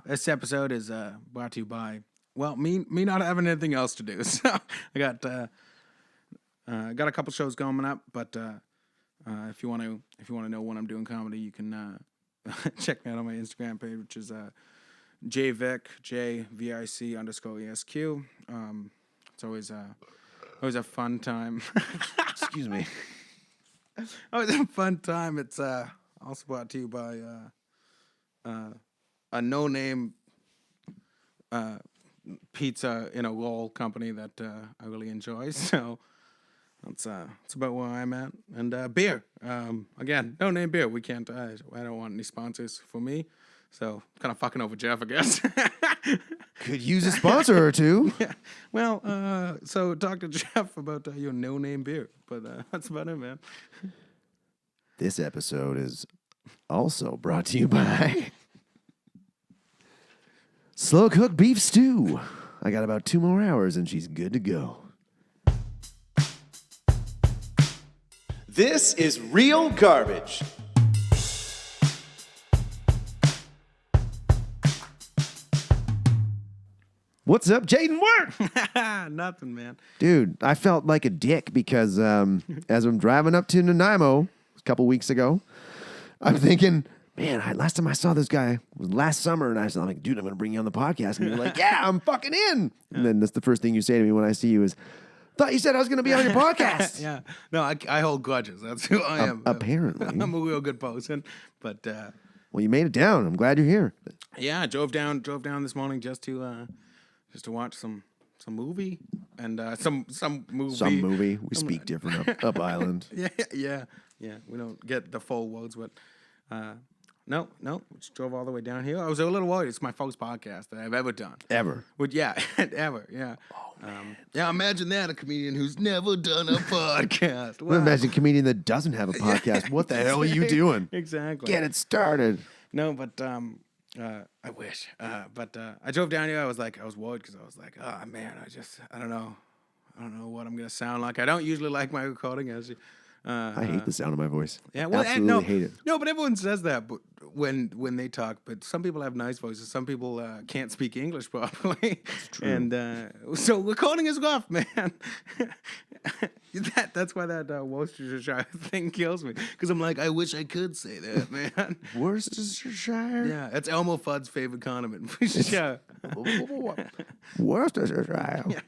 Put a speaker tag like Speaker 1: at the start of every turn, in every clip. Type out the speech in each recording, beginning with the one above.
Speaker 1: This episode is brought to you by, well, me not having anything else to do. So I got a couple shows coming up, but if you want to know when I'm doing comedy, you can check me out on my Instagram page, which is JVic JVIC_ESQ. It's always a fun time.
Speaker 2: Excuse me.
Speaker 1: Always a fun time. It's also brought to you by a no-name pizza in a roll company that I really enjoy. So that's about where I'm at. And beer. Again, no-name beer. We can't. I don't want any sponsors for me. So kind of fucking over Jeff, I guess.
Speaker 2: Could use a sponsor or two.
Speaker 1: Yeah. Well, so talk to Jeff about your no-name beer. But that's about it, man.
Speaker 2: This episode is also brought to you by Slow Cooked Beef Stew. I got about 2 more hours and she's good to go.
Speaker 3: This is real garbage.
Speaker 2: What's up, Jayden? Work!
Speaker 1: Nothing, man.
Speaker 2: Dude, I felt like a dick because as I'm driving up to Nanaimo a couple weeks ago, I'm thinking, man, last time I saw this guy was last summer, and I'm like, dude, I'm going to bring you on the podcast. And you're like, yeah, I'm fucking in. Yeah. And then that's the first thing you say to me when I see you is, thought you said I was going to be on your podcast.
Speaker 1: Yeah. No, I hold grudges. That's who I am.
Speaker 2: Apparently.
Speaker 1: I'm a real good person. But,
Speaker 2: well, you made it down. I'm glad you're here.
Speaker 1: Yeah, I drove down this morning just to watch some movie and some movie.
Speaker 2: Some movie. We speak different up island.
Speaker 1: Yeah. We don't get the full words, but no. Just drove all the way down here. I was a little worried. It's my first podcast that I've ever done.
Speaker 2: Ever.
Speaker 1: But yeah, ever. Yeah. Oh, yeah. Imagine that, a comedian who's never done a podcast. Wow.
Speaker 2: Imagine a comedian that doesn't have a podcast. Yeah. What the hell are you doing?
Speaker 1: Exactly.
Speaker 2: Get it started.
Speaker 1: No, but I wish. But I drove down here. I was worried because I was like, oh man, I don't know what I'm gonna sound like. I don't usually like my recording as.
Speaker 2: I hate the sound of my voice.
Speaker 1: Yeah, well,
Speaker 2: absolutely hate it.
Speaker 1: No, but everyone says that. But when they talk, but some people have nice voices. Some people can't speak English properly.
Speaker 2: That's true.
Speaker 1: And so recording is rough, man. That's why that Worcestershire thing kills me. Because I'm like, I wish I could say that, man.
Speaker 2: Worcestershire?
Speaker 1: Yeah, it's Elmo Fudd's favorite condiment. Sure.
Speaker 2: Worcestershire.
Speaker 1: Yeah.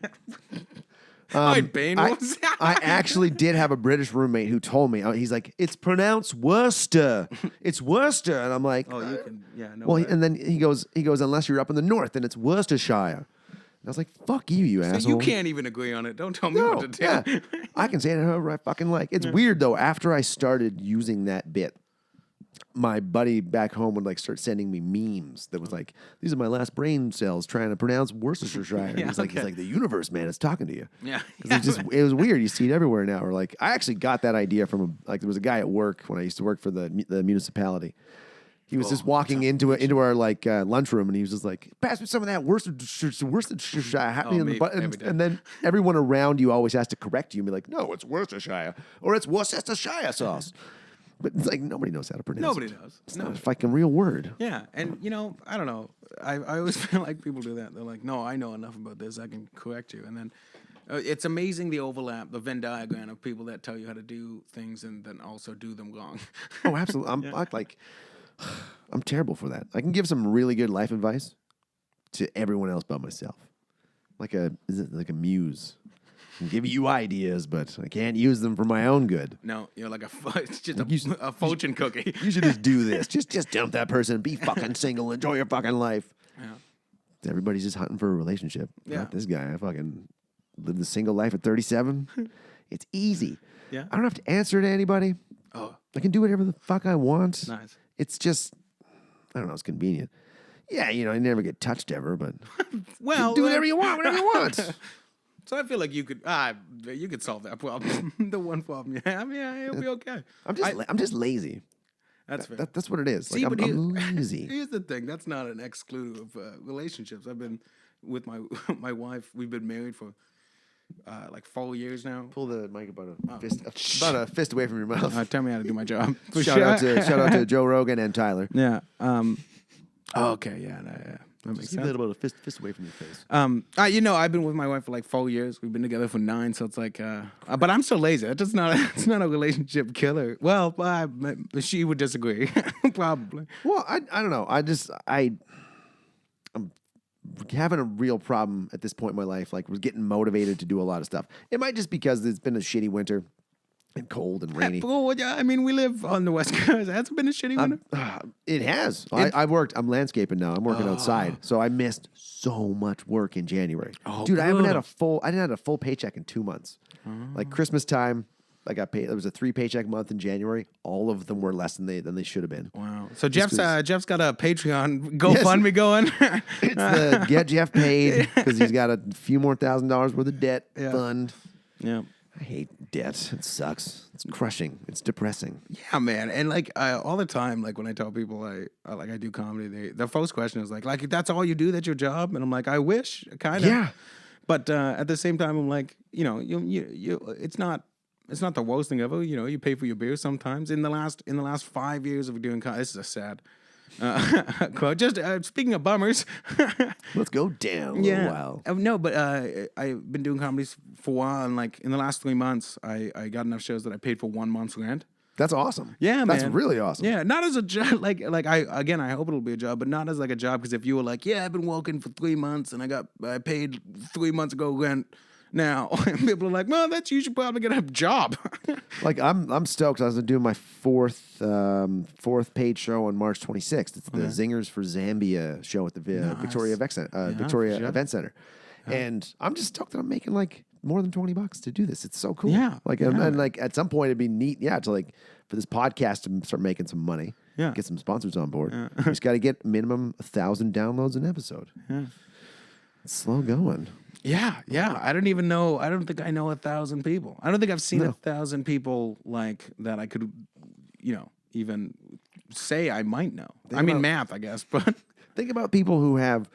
Speaker 1: I
Speaker 2: actually did have a British roommate who told me, he's like, it's pronounced Worcester. It's Worcester. And I'm like,
Speaker 1: oh, you can, yeah. No
Speaker 2: well,
Speaker 1: way.
Speaker 2: and then he goes, unless you're up in the north, then it's Worcestershire. And I was like, fuck you, asshole.
Speaker 1: So you can't even agree on it. Don't tell me what to do.
Speaker 2: Yeah. I can say it however I fucking like. It's weird, though. After I started using that bit, my buddy back home would start sending me memes that was like, these are my last brain cells trying to pronounce Worcestershire.
Speaker 1: Yeah,
Speaker 2: he's like, the universe, man, is talking to you.
Speaker 1: Yeah.
Speaker 2: It was weird. You see it everywhere now. Or I actually got that idea from there was a guy at work when I used to work for the municipality. He was just walking into our lunchroom, and he was just like, pass me some of that Worcestershire. And then everyone around you always has to correct you and be like, no, it's Worcestershire, or it's Worcestershire sauce. But it's like nobody knows how to pronounce it.
Speaker 1: Nobody knows.
Speaker 2: It's not a fucking real word.
Speaker 1: Yeah, and I don't know. I always feel like people do that. They're like, no, I know enough about this. I can correct you. And then it's amazing the overlap, the Venn diagram of people that tell you how to do things and then also do them wrong.
Speaker 2: Oh, absolutely. I'm terrible for that. I can give some really good life advice to everyone else but myself. Like a muse. I can give you ideas, but I can't use them for my own good.
Speaker 1: No, you're like it's just a fortune cookie.
Speaker 2: You should just do this. Just dump that person. Be fucking single. Enjoy your fucking life. Yeah. Everybody's just hunting for a relationship. Yeah. Not this guy. I fucking lived a single life at 37. It's easy.
Speaker 1: Yeah.
Speaker 2: I don't have to answer to anybody.
Speaker 1: Oh.
Speaker 2: I can do whatever the fuck I want.
Speaker 1: Nice.
Speaker 2: It's just, I don't know, it's convenient. Yeah, I never get touched ever, but
Speaker 1: well,
Speaker 2: do whatever you want, whatever you want.
Speaker 1: So I feel like you could solve that problem. The one problem you have, it'll be okay.
Speaker 2: I'm just lazy.
Speaker 1: That's fair.
Speaker 2: That's what it is.
Speaker 1: See,
Speaker 2: I'm lazy.
Speaker 1: Here's the thing. That's not an exclude of relationships. I've been with my wife. We've been married for like 4 years now.
Speaker 2: Pull the mic about a fist away from your mouth.
Speaker 1: Tell me how to do my job.
Speaker 2: Shout out to Joe Rogan and Tyler.
Speaker 1: Yeah. Okay. Yeah. That makes
Speaker 2: Keep
Speaker 1: sense.
Speaker 2: that about a fist away from your face.
Speaker 1: I've been with my wife for like 4 years. We've been together for 9, so it's like, but I'm still lazy. It's not a relationship killer. Well, she would disagree, probably.
Speaker 2: Well, I don't know. I'm having a real problem at this point in my life. Like, we're getting motivated to do a lot of stuff. It might just because it's been a shitty winter and cold and rainy.
Speaker 1: Well, yeah, I mean, we live on the West Coast. Has it been a shitty winter?
Speaker 2: It has. I'm landscaping now. I'm working outside, so I missed so much work in January. Dude, I didn't have a full paycheck in 2 months. Like Christmas time, I got paid. There was a 3 paycheck month in January. All of them were less than they should have been.
Speaker 1: Wow. So Jeff's got a Patreon GoFundMe going.
Speaker 2: It's the Get Jeff Paid because he's got a few more $1,000s worth of debt fund.
Speaker 1: Yeah.
Speaker 2: I hate debt. It sucks. It's crushing. It's depressing.
Speaker 1: Yeah, man. And like all the time, like when I tell people I do comedy, the first question is like that's all you do? That's your job? And I'm like, I wish, kind of.
Speaker 2: Yeah.
Speaker 1: But at the same time, I'm like, you it's not the worst thing ever. You know, you pay for your beer sometimes. In the last 5 years of doing comedy, this is a sad quote. Just speaking of bummers.
Speaker 2: Let's go down a little while.
Speaker 1: No, but I've been doing comedies for a while, and like in the last 3 months, I got enough shows that I paid for 1 month's rent.
Speaker 2: That's awesome.
Speaker 1: Yeah, man.
Speaker 2: That's really awesome.
Speaker 1: Yeah, not as a job. Like I hope it'll be a job, but not as like a job. Because if you were like, yeah, I've been working for 3 months and I paid 3 months ago rent. Now people are like, well, you should probably get a job.
Speaker 2: Like I'm stoked. I was doing my fourth paid show on March 26th. It's the Zingers for Zambia show at the Victoria Event Center, and I'm just stoked that I'm making like more than $20 to do this. It's so cool.
Speaker 1: Yeah,
Speaker 2: and like at some point it'd be neat. Yeah, to like for this podcast to start making some money.
Speaker 1: Yeah,
Speaker 2: get some sponsors on board. Yeah. You just got to get minimum 1,000 downloads an episode. Yeah, it's slow going.
Speaker 1: Yeah. I don't even know. I don't think I know 1,000 people. I don't think I've seen 1,000 people like that I could, even say I might know. Math, I guess, but
Speaker 2: think about people who have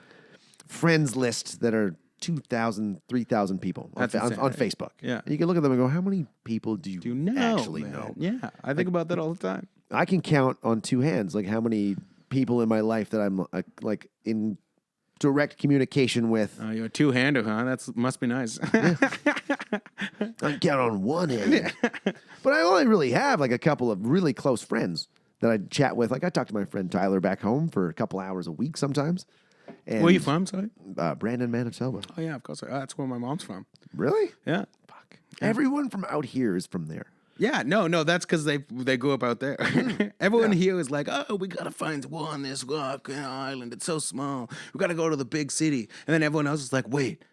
Speaker 2: friends lists that are 2,000, 3,000 people on Facebook.
Speaker 1: Yeah.
Speaker 2: And you can look at them and go, how many people do you actually know?
Speaker 1: Yeah. I think about that all the time.
Speaker 2: I can count on 2 hands, like how many people in my life that I'm like in direct communication with.
Speaker 1: Oh, you're a two-hander, huh? That must be nice.
Speaker 2: I count on one hand. But I only really have like a couple of really close friends that I chat with. Like I talk to my friend Tyler back home for a couple hours a week sometimes. And,
Speaker 1: where are you from, sorry?
Speaker 2: Brandon, Manitoba.
Speaker 1: Oh, yeah, of course. That's where my mom's from.
Speaker 2: Really?
Speaker 1: Yeah.
Speaker 2: Fuck. Yeah. Everyone from out here is from there.
Speaker 1: Yeah, no, that's because they grew up out there. Everyone here is like, oh, we got to find one on this rock island. It's so small. We got to go to the big city. And then everyone else is like, wait,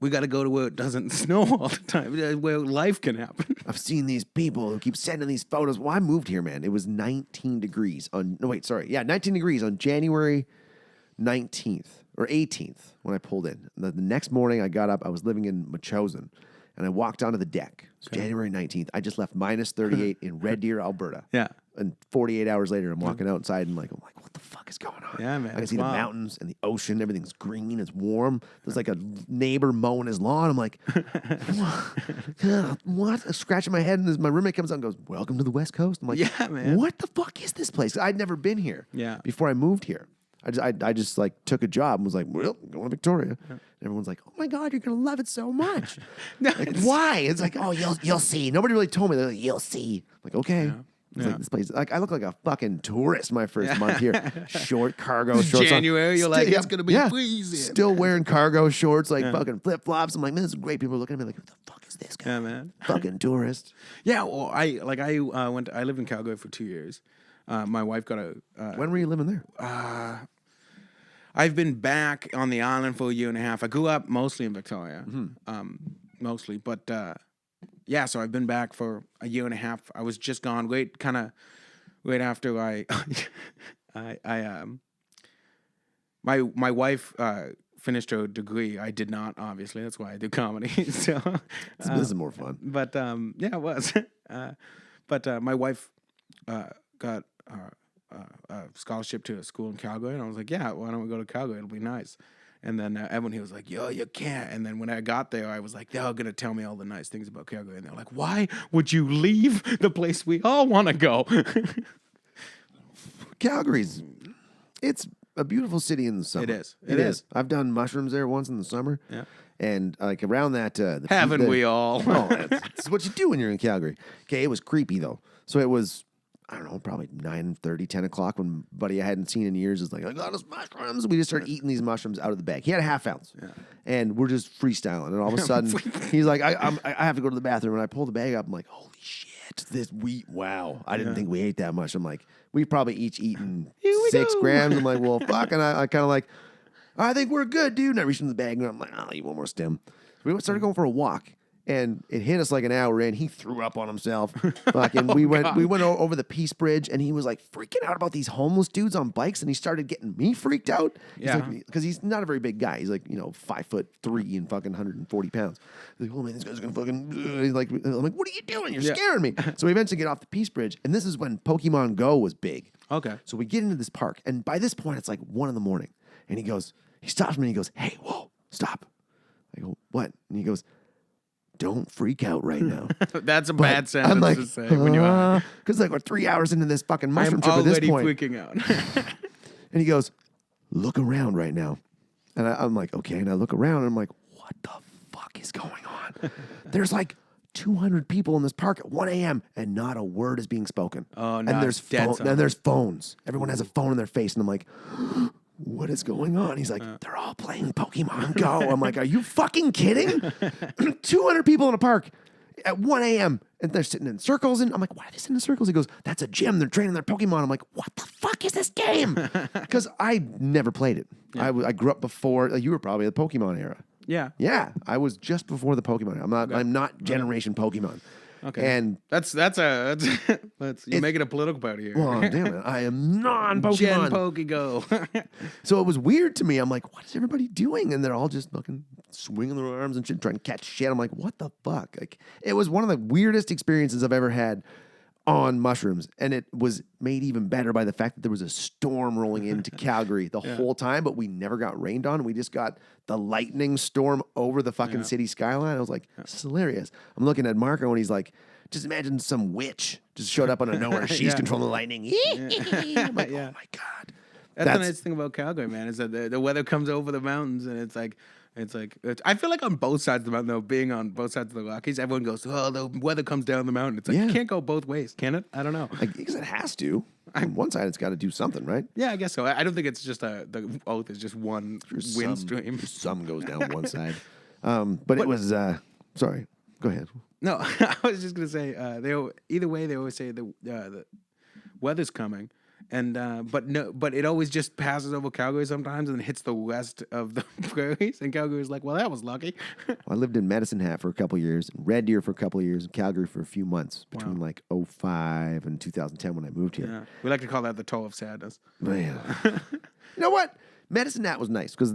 Speaker 1: we got to go to where it doesn't snow all the time, where life can happen.
Speaker 2: I've seen these people who keep sending these photos. Well, I moved here, man. It was 19 degrees 19 degrees on January 19th or 18th when I pulled in. The next morning I got up, I was living in Machosen. And I walked onto the deck. It's January 19th. I just left minus 38 in Red Deer, Alberta.
Speaker 1: Yeah.
Speaker 2: And 48 hours later, I'm walking outside and I'm like, what the fuck is going on?
Speaker 1: Yeah, man.
Speaker 2: I can see the mountains and the ocean. Everything's green. It's warm. There's like a neighbor mowing his lawn. I'm like, what? I'm scratching my head and my roommate comes out and goes, welcome to the West Coast. I'm like,
Speaker 1: yeah, man.
Speaker 2: What the fuck is this place? I'd never been here before I moved here. I just like took a job and was like, well, I'm going to Victoria. And everyone's like, oh my God, you're going to love it so much. Like, why? It's like, oh, you'll see. Nobody really told me. They're like, you'll see. I'm like, okay. Yeah. It's like this place. Like I look like a fucking tourist my first month here. Short cargo shorts.
Speaker 1: January, you're like, it's gonna be freezing.
Speaker 2: Still wearing cargo shorts, like fucking flip flops. I'm like, man, this is great. People are looking at me like, who the fuck is this guy?
Speaker 1: Yeah, man.
Speaker 2: Fucking tourist.
Speaker 1: Yeah, well, I lived in Calgary for 2 years. My wife got a.
Speaker 2: When were you living there?
Speaker 1: I've been back on the island for a year and a half. I grew up mostly in Victoria, mostly, but. Yeah, so I've been back for a year and a half. I was just gone right after my wife finished her degree. I did not, obviously. That's why I do comedy. So
Speaker 2: this is more fun.
Speaker 1: But yeah, it was. But my wife got a scholarship to a school in Calgary, and I was like, yeah, why don't we go to Calgary? It'll be nice. And then everyone, he was like, yo, you can't. And then when I got there, I was like, they're going to tell me all the nice things about Calgary. And they're like, why would you leave the place we all want to go?
Speaker 2: Calgary's, it's a beautiful city in the summer.
Speaker 1: It is.
Speaker 2: It is. I've done mushrooms there once in the summer.
Speaker 1: Yeah.
Speaker 2: And like around that,
Speaker 1: Haven't we all?
Speaker 2: Oh, it's what you do when you're in Calgary. Okay, it was creepy though. So it was, I don't know, probably 9:30, 10 o'clock when buddy I hadn't seen in years is like, I got us mushrooms. We just started eating these mushrooms out of the bag. He had a half ounce. Yeah. And we're just freestyling. And all of a sudden, he's like, I have to go to the bathroom. And I pull the bag up. I'm like, holy shit, this wheat. Wow. I didn't think we ate that much. I'm like, we probably each eaten 6 grams. I'm like, well, fuck. And I kind of like, I think we're good, dude. And I reached in the bag and I'm like, I'll eat one more stem. So we started going for a walk. And it hit us like an hour in. He threw up on himself. Fucking, we went over the Peace Bridge, and he was like freaking out about these homeless dudes on bikes, and he started getting me freaked out. Because he's not a very big guy. He's like 5'3" and fucking 140 pounds. He's like, oh man, this guy's gonna fucking. He's like, I'm like, what are you doing? You're scaring me. So we eventually get off the Peace Bridge, and this is when Pokemon Go was big.
Speaker 1: Okay.
Speaker 2: So we get into this park, and by this point, it's like 1 a.m, and he stops me, and he goes, hey, whoa, stop. I go, what? And he goes, don't freak out right now.
Speaker 1: That's a bad sentence
Speaker 2: like,
Speaker 1: to say when you're on.
Speaker 2: Because like we're 3 hours into this fucking mushroom trip
Speaker 1: I'm
Speaker 2: at this
Speaker 1: already
Speaker 2: point.
Speaker 1: freaking out.
Speaker 2: And he goes, look around right now. And I'm like, okay. And I look around and I'm like, what the fuck is going on? There's like 200 people in this park at 1 a.m. and not a word is being spoken.
Speaker 1: Oh, no.
Speaker 2: And there's there's phones. Everyone has a phone in their face. And I'm like, what is going on? He's like, they're all playing Pokemon Go. I'm like, are you fucking kidding? 200 people in a park at 1 a.m. and they're sitting in circles. And I'm like, why are they sitting in circles? He goes, that's a gym. They're training their Pokemon. I'm like, what the fuck is this game? Because I never played it. Yeah. I grew up before. You were probably the Pokemon era.
Speaker 1: Yeah.
Speaker 2: Yeah. I was just before the Pokemon era. I'm not generation Pokemon.
Speaker 1: Okay,
Speaker 2: and
Speaker 1: that's you're making a political party here.
Speaker 2: Well, damn it, I am non-Pokemon.
Speaker 1: Gen Pokego.
Speaker 2: So it was weird to me. I'm like, what is everybody doing? And they're all just fucking swinging their arms and shit, trying to catch shit. I'm like, what the fuck? Like, it was one of the weirdest experiences I've ever had on mushrooms, and it was made even better by the fact that there was a storm rolling into Calgary the whole time, but we never got rained on. We just got the lightning storm over the fucking city skyline. I was like, this is hilarious. I'm looking at Marco, and he's like, just imagine some witch just showed up out of nowhere. She's controlling the lightning. I'm like, oh my God.
Speaker 1: That's the nice thing about Calgary, man, is that the weather comes over the mountains, and it's like, I feel like on both sides of the mountain, though, being on both sides of the Rockies, everyone goes, oh, the weather comes down the mountain. It's like, you can't go both ways, can it? I don't know.
Speaker 2: Because it has to. On one side, it's got to do something, right?
Speaker 1: Yeah, I guess so. I don't think it's just the oath is just one wind stream.
Speaker 2: Some goes down one side. But it was, sorry, go ahead.
Speaker 1: No, I was just going to say, either way, they always say the weather's coming. And but it always just passes over Calgary sometimes and hits the west of the prairies. And Calgary's like, well, that was lucky.
Speaker 2: I lived in Medicine Hat for a couple of years, Red Deer for a couple of years, and Calgary for a few months between like 2005 and 2010 when I moved here.
Speaker 1: Yeah. We like to call that the toll of sadness.
Speaker 2: Man. You know what? Medicine Hat was nice because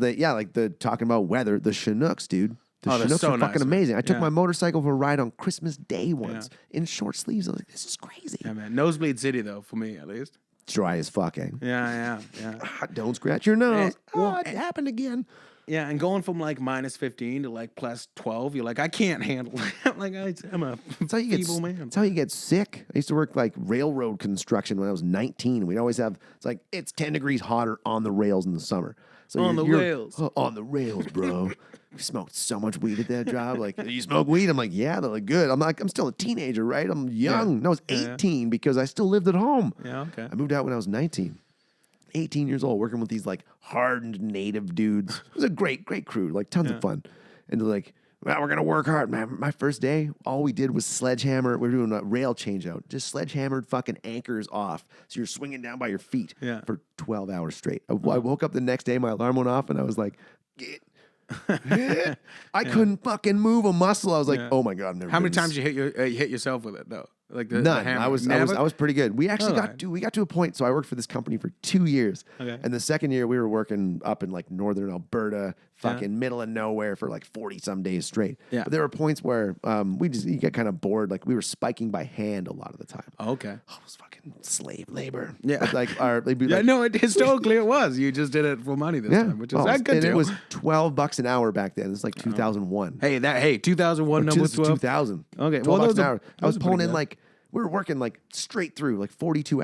Speaker 2: talking about weather, the Chinooks, dude. The Chinooks are fucking amazing. I took my motorcycle for a ride on Christmas Day once in short sleeves. I was like, this is crazy.
Speaker 1: Yeah, man. Nosebleed City, though, for me at least.
Speaker 2: Dry as fuck, eh?
Speaker 1: Yeah.
Speaker 2: Don't scratch your nose.
Speaker 1: It
Speaker 2: happened again.
Speaker 1: Yeah, and going from like -15 to like +12, you're like, I can't handle that. Like, I'm a feeble man.
Speaker 2: That's how you get sick. I used to work like railroad construction when I was 19. We'd always have, it's 10 degrees hotter on the rails in the summer. So
Speaker 1: on the rails.
Speaker 2: On the rails, bro. We smoked so much weed at that job. Like, you smoke weed? I'm like, yeah, they're like, good. I'm like, I'm still a teenager, right? I'm young. Yeah. No, I was 18 because I still lived at home.
Speaker 1: Yeah, okay.
Speaker 2: I moved out when I was 19. 18 years old, working with these like hardened native dudes. It was a great crew, like tons of fun. And they're like, well, we're going to work hard, man. My first day, all we did was sledgehammer. We were doing a rail changeout. Just sledgehammered fucking anchors off. So you're swinging down by your feet for 12 hours straight. I woke up the next day, my alarm went off, and I was like, I couldn't fucking move a muscle. I was like, oh my God. I've never
Speaker 1: How many times you hit yourself with it, though? Like
Speaker 2: None.
Speaker 1: The hammer.
Speaker 2: I was pretty good. We actually got to a point. So I worked for this company for 2 years. Okay. And the second year we were working up in like northern Alberta, fucking middle of nowhere for like 40 some days straight.
Speaker 1: Yeah.
Speaker 2: But there were points where you get kind of bored. Like we were spiking by hand a lot of the time.
Speaker 1: Okay.
Speaker 2: Oh, it was fucking slave labor.
Speaker 1: Yeah.
Speaker 2: But like they'd be
Speaker 1: Yeah,
Speaker 2: like,
Speaker 1: no, historically it was. You just did it for money this time, which is
Speaker 2: well,
Speaker 1: a good
Speaker 2: and
Speaker 1: deal.
Speaker 2: it was $12 an hour back then. It's like 2001.
Speaker 1: Hey, 2001 number
Speaker 2: This is
Speaker 1: 12.
Speaker 2: 2000.
Speaker 1: Okay,
Speaker 2: $12
Speaker 1: well, those
Speaker 2: an
Speaker 1: are-
Speaker 2: hour. I was
Speaker 1: those are
Speaker 2: pulling
Speaker 1: pretty
Speaker 2: in
Speaker 1: good.
Speaker 2: like we were working like straight through like 42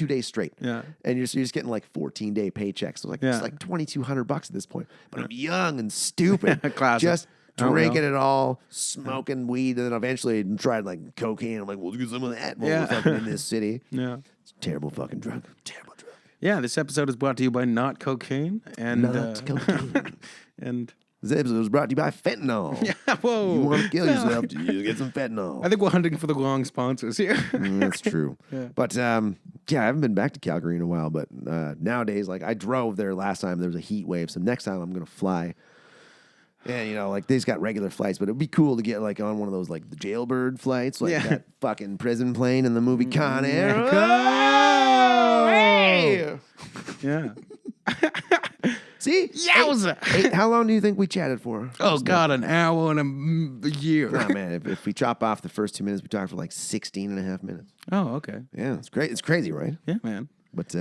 Speaker 2: days straight.
Speaker 1: Yeah.
Speaker 2: And you're just getting like 14-day paychecks. So like
Speaker 1: Yeah.
Speaker 2: it's like $2,200 at this point. But I'm young and stupid.
Speaker 1: Classic.
Speaker 2: Just
Speaker 1: Oh, well.
Speaker 2: drinking it all, smoking weed, and then eventually tried like cocaine. I'm like, we'll do some of that while we're fucking in this city.
Speaker 1: Yeah.
Speaker 2: It's a terrible fucking drug. Terrible drug.
Speaker 1: Yeah, this episode is brought to you by Not Cocaine. And,
Speaker 2: Not cocaine.
Speaker 1: and
Speaker 2: This episode was brought to you by fentanyl.
Speaker 1: yeah, whoa.
Speaker 2: You want to kill yourself, you get some fentanyl.
Speaker 1: I think we're hunting for the wrong sponsors here.
Speaker 2: That's true. But I haven't been back to Calgary in a while. But nowadays, like I drove there last time. There was a heat wave, so next time I'm gonna fly. And you know, like they just got regular flights, but it'd be cool to get like on one of those like the jailbird flights, like
Speaker 1: Yeah.
Speaker 2: that fucking prison plane in the movie Con Air.
Speaker 1: Oh,
Speaker 2: Hey!
Speaker 1: yeah.
Speaker 2: See,
Speaker 1: Yowza.
Speaker 2: How long do you think we chatted for?
Speaker 1: Oh, God, an hour and a year.
Speaker 2: Oh man, if we chop off the first 2 minutes, we talked for like 16 and a half minutes.
Speaker 1: Oh, okay.
Speaker 2: Yeah, it's great. It's crazy, right?
Speaker 1: Yeah, man.
Speaker 2: But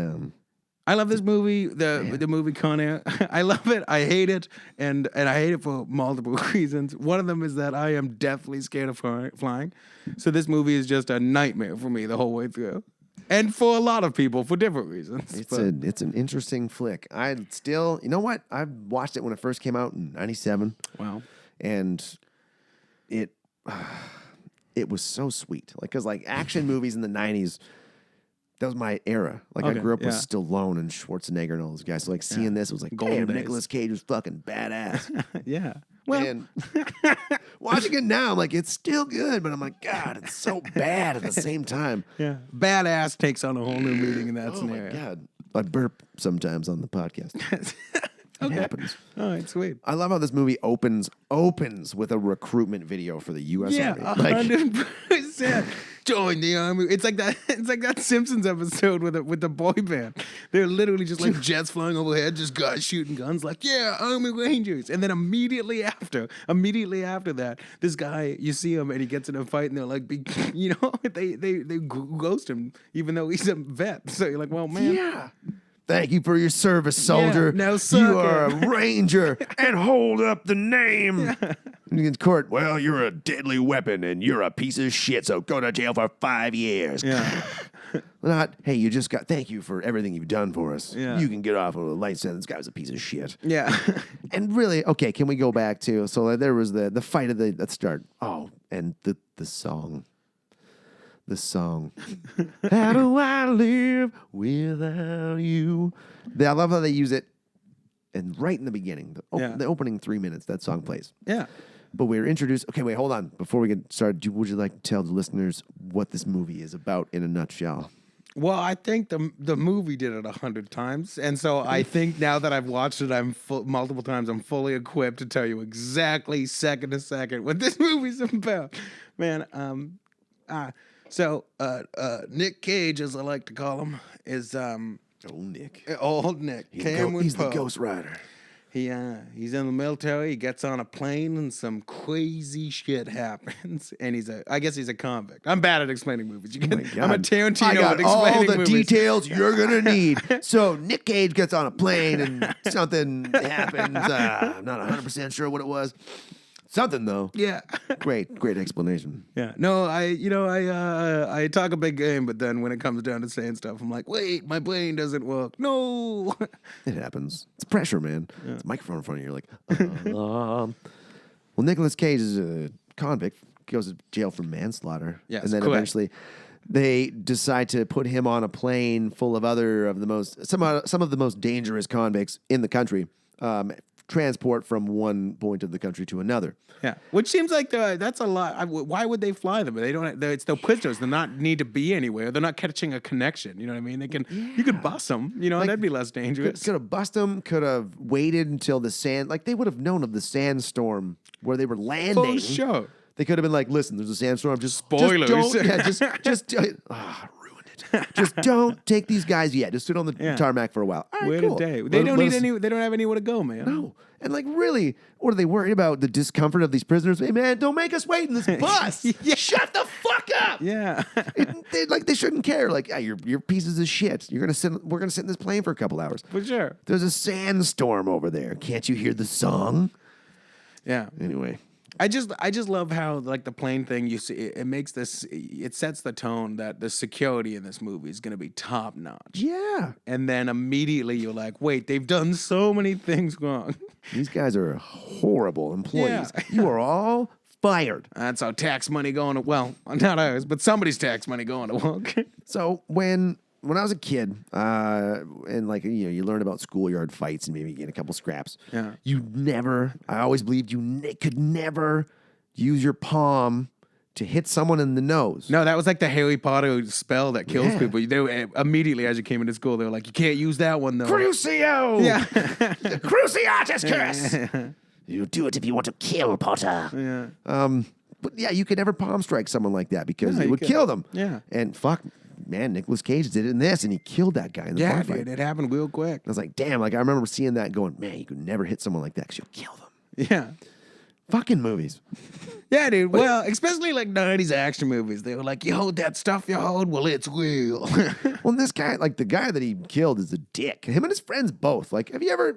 Speaker 1: I love this movie, the movie Con Air. I love it. I hate it, and I hate it for multiple reasons. One of them is that I am deathly scared of flying. So this movie is just a nightmare for me the whole way through. And for a lot of people, for different reasons.
Speaker 2: it's an interesting flick. I still, you know what? I watched it when it first came out in '97.
Speaker 1: Wow.
Speaker 2: And it was so sweet. Like, cause like action movies in the '90s, that was my era. Like
Speaker 1: Okay,
Speaker 2: I grew up with
Speaker 1: yeah.
Speaker 2: Stallone and Schwarzenegger and all those guys. So like seeing this was like,
Speaker 1: Golden
Speaker 2: damn,
Speaker 1: days.
Speaker 2: Nicolas Cage was fucking badass.
Speaker 1: Yeah. Well,
Speaker 2: And watching it now, I'm like, it's still good, but I'm like, God, it's so bad at the same time.
Speaker 1: yeah. Badass takes on a whole new meaning in that
Speaker 2: Oh
Speaker 1: scenario.
Speaker 2: my God. I burp sometimes on the podcast. It happens.
Speaker 1: All right, sweet.
Speaker 2: I love how this movie opens with a recruitment video for the U.S.
Speaker 1: Yeah,
Speaker 2: Army. Like,
Speaker 1: 100%. Join the army. It's like that. It's like that Simpsons episode with the boy band. They're literally just like jets flying overhead, just guys shooting guns. Like, yeah, Army Rangers. And then immediately after that, this guy, you see him and he gets in a fight, and they're like, you know, they ghost him even though he's a vet. So you're like, well, man.
Speaker 2: yeah. Thank you for your service, soldier.
Speaker 1: now suck
Speaker 2: you are
Speaker 1: it.
Speaker 2: a ranger, and hold up the name. In court, well, you're a deadly weapon, and you're a piece of shit, so go to jail for 5 years.
Speaker 1: Yeah.
Speaker 2: Not, hey, thank you for everything you've done for us.
Speaker 1: Yeah.
Speaker 2: You can get off with a light sentence. This guy was a piece of shit.
Speaker 1: Yeah.
Speaker 2: And really, okay, can we go back to, so there was the fight of the, let's start. Oh, and the song. The song. How do I live without you? I love how they use it. And right in the beginning, the opening 3 minutes, that song plays.
Speaker 1: Yeah.
Speaker 2: But we're introduced. Okay, wait, hold on. Before we get started, would you like to tell the listeners what this movie is about in a nutshell?
Speaker 1: Well, I think the movie did it 100 times, and so I think now that I've watched it, multiple times, I'm fully equipped to tell you exactly second to second what this movie's about, man. So Nick Cage, as I like to call him, is
Speaker 2: Nick.
Speaker 1: old Nick.
Speaker 2: He's the Ghost Rider.
Speaker 1: He's in the military. He gets on a plane and some crazy shit happens. And I guess he's a convict. I'm bad at explaining movies. I'm a Tarantino
Speaker 2: I got
Speaker 1: at
Speaker 2: all
Speaker 1: explaining
Speaker 2: the
Speaker 1: movies.
Speaker 2: details you're gonna need. So Nick Cage gets on a plane and something happens. I'm not 100% sure what it was. Something though.
Speaker 1: Yeah.
Speaker 2: Great explanation.
Speaker 1: Yeah. No, I talk a big game, but then when it comes down to saying stuff, I'm like, wait, my brain doesn't work. No.
Speaker 2: It happens. It's pressure, man. It's a microphone in front of you. You're like, Well, Nicolas Cage is a convict. Goes to jail for manslaughter.
Speaker 1: Yes,
Speaker 2: and then
Speaker 1: correct.
Speaker 2: eventually they decide to put him on a plane full of some of the most dangerous convicts in the country. Transport from one point of the country to another.
Speaker 1: Yeah, which seems like that's a lot. Why would they fly them? They don't. It's still prisoners. They're not need to be anywhere. They're not catching a connection. You know what I mean? They can. You could bust them. You know, that'd be less dangerous.
Speaker 2: Could have bust them. Could have waited until the sand. Like they would have known of the sandstorm where they were landing.
Speaker 1: For sure.
Speaker 2: They could have been like, "Listen, there's a sandstorm. Just
Speaker 1: Spoilers.
Speaker 2: Just don't, yeah, just ruined it." Just don't take these guys yet. Just sit on the tarmac for a while. All right,
Speaker 1: Wait
Speaker 2: cool.
Speaker 1: a day. They don't need any. They don't have anywhere to go, man.
Speaker 2: No. And like, really, what are they worried about? The discomfort of these prisoners? Hey, man, don't make us wait in this bus. Shut the fuck up.
Speaker 1: Yeah.
Speaker 2: They shouldn't care. Like, you're pieces of shit. We're gonna sit in this plane for a couple hours.
Speaker 1: For sure.
Speaker 2: There's a sandstorm over there. Can't you hear the song?
Speaker 1: Yeah.
Speaker 2: Anyway.
Speaker 1: I just love how like the plane thing you see it makes this it sets the tone that the security in this movie is going to be top notch.
Speaker 2: Yeah.
Speaker 1: And then immediately you're like, wait, they've done so many things wrong.
Speaker 2: These guys are horrible employees.
Speaker 1: Yeah.
Speaker 2: You are all fired.
Speaker 1: That's how tax money going to not ours, but somebody's tax money going to work.
Speaker 2: So when I was a kid, and like you learn about schoolyard fights and maybe get a couple scraps.
Speaker 1: Yeah.
Speaker 2: I always believed you could never use your palm to hit someone in the nose.
Speaker 1: No, that was like the Harry Potter spell that kills people. They were, immediately as you came into school, they were like, you can't use that one though.
Speaker 2: Crucio!
Speaker 1: Yeah.
Speaker 2: Cruciatus curse! You do it if you want to kill Potter.
Speaker 1: Yeah.
Speaker 2: But yeah, you could never palm strike someone like that because
Speaker 1: No,
Speaker 2: it
Speaker 1: you
Speaker 2: would
Speaker 1: couldn't.
Speaker 2: kill them.
Speaker 1: Yeah.
Speaker 2: And fuck, man, Nicolas Cage did it in this and he killed that guy in the
Speaker 1: Yeah,
Speaker 2: bar fight.
Speaker 1: dude, it happened real quick.
Speaker 2: I was like, damn, like I remember seeing that going, man, you could never hit someone like that because you'll kill them.
Speaker 1: Yeah.
Speaker 2: Fucking movies.
Speaker 1: Yeah, dude. Well, especially like 90s action movies. They were like, you hold that stuff you hold? Well, it's real.
Speaker 2: Well, this guy, like the guy that he killed is a dick. Him and his friends both. Like, have you ever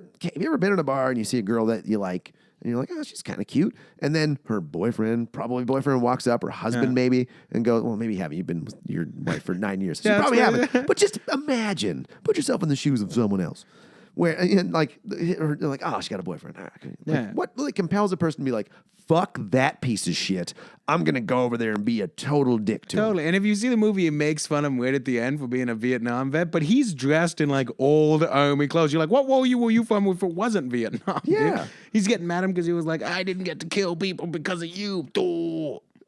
Speaker 2: been in a bar and you see a girl that you like and you're like, oh, she's kind of cute. And then her boyfriend walks up, or husband maybe, and goes, well, maybe you haven't. You've been with your wife for 9 years. So you probably haven't. But just imagine, put yourself in the shoes of someone else. Where, and like, they're like, oh, she got a boyfriend. Ah, okay. Like, what really compels a person to be like, fuck that piece of shit. I'm going to go over there and be a total dick to him.
Speaker 1: Totally. And if you see the movie, it makes fun of him right at the end for being a Vietnam vet, but he's dressed in like old army clothes. You're like, what war were you from if it wasn't Vietnam?
Speaker 2: Yeah.
Speaker 1: Dude? He's getting mad at him because he was like, I didn't get to kill people because of you.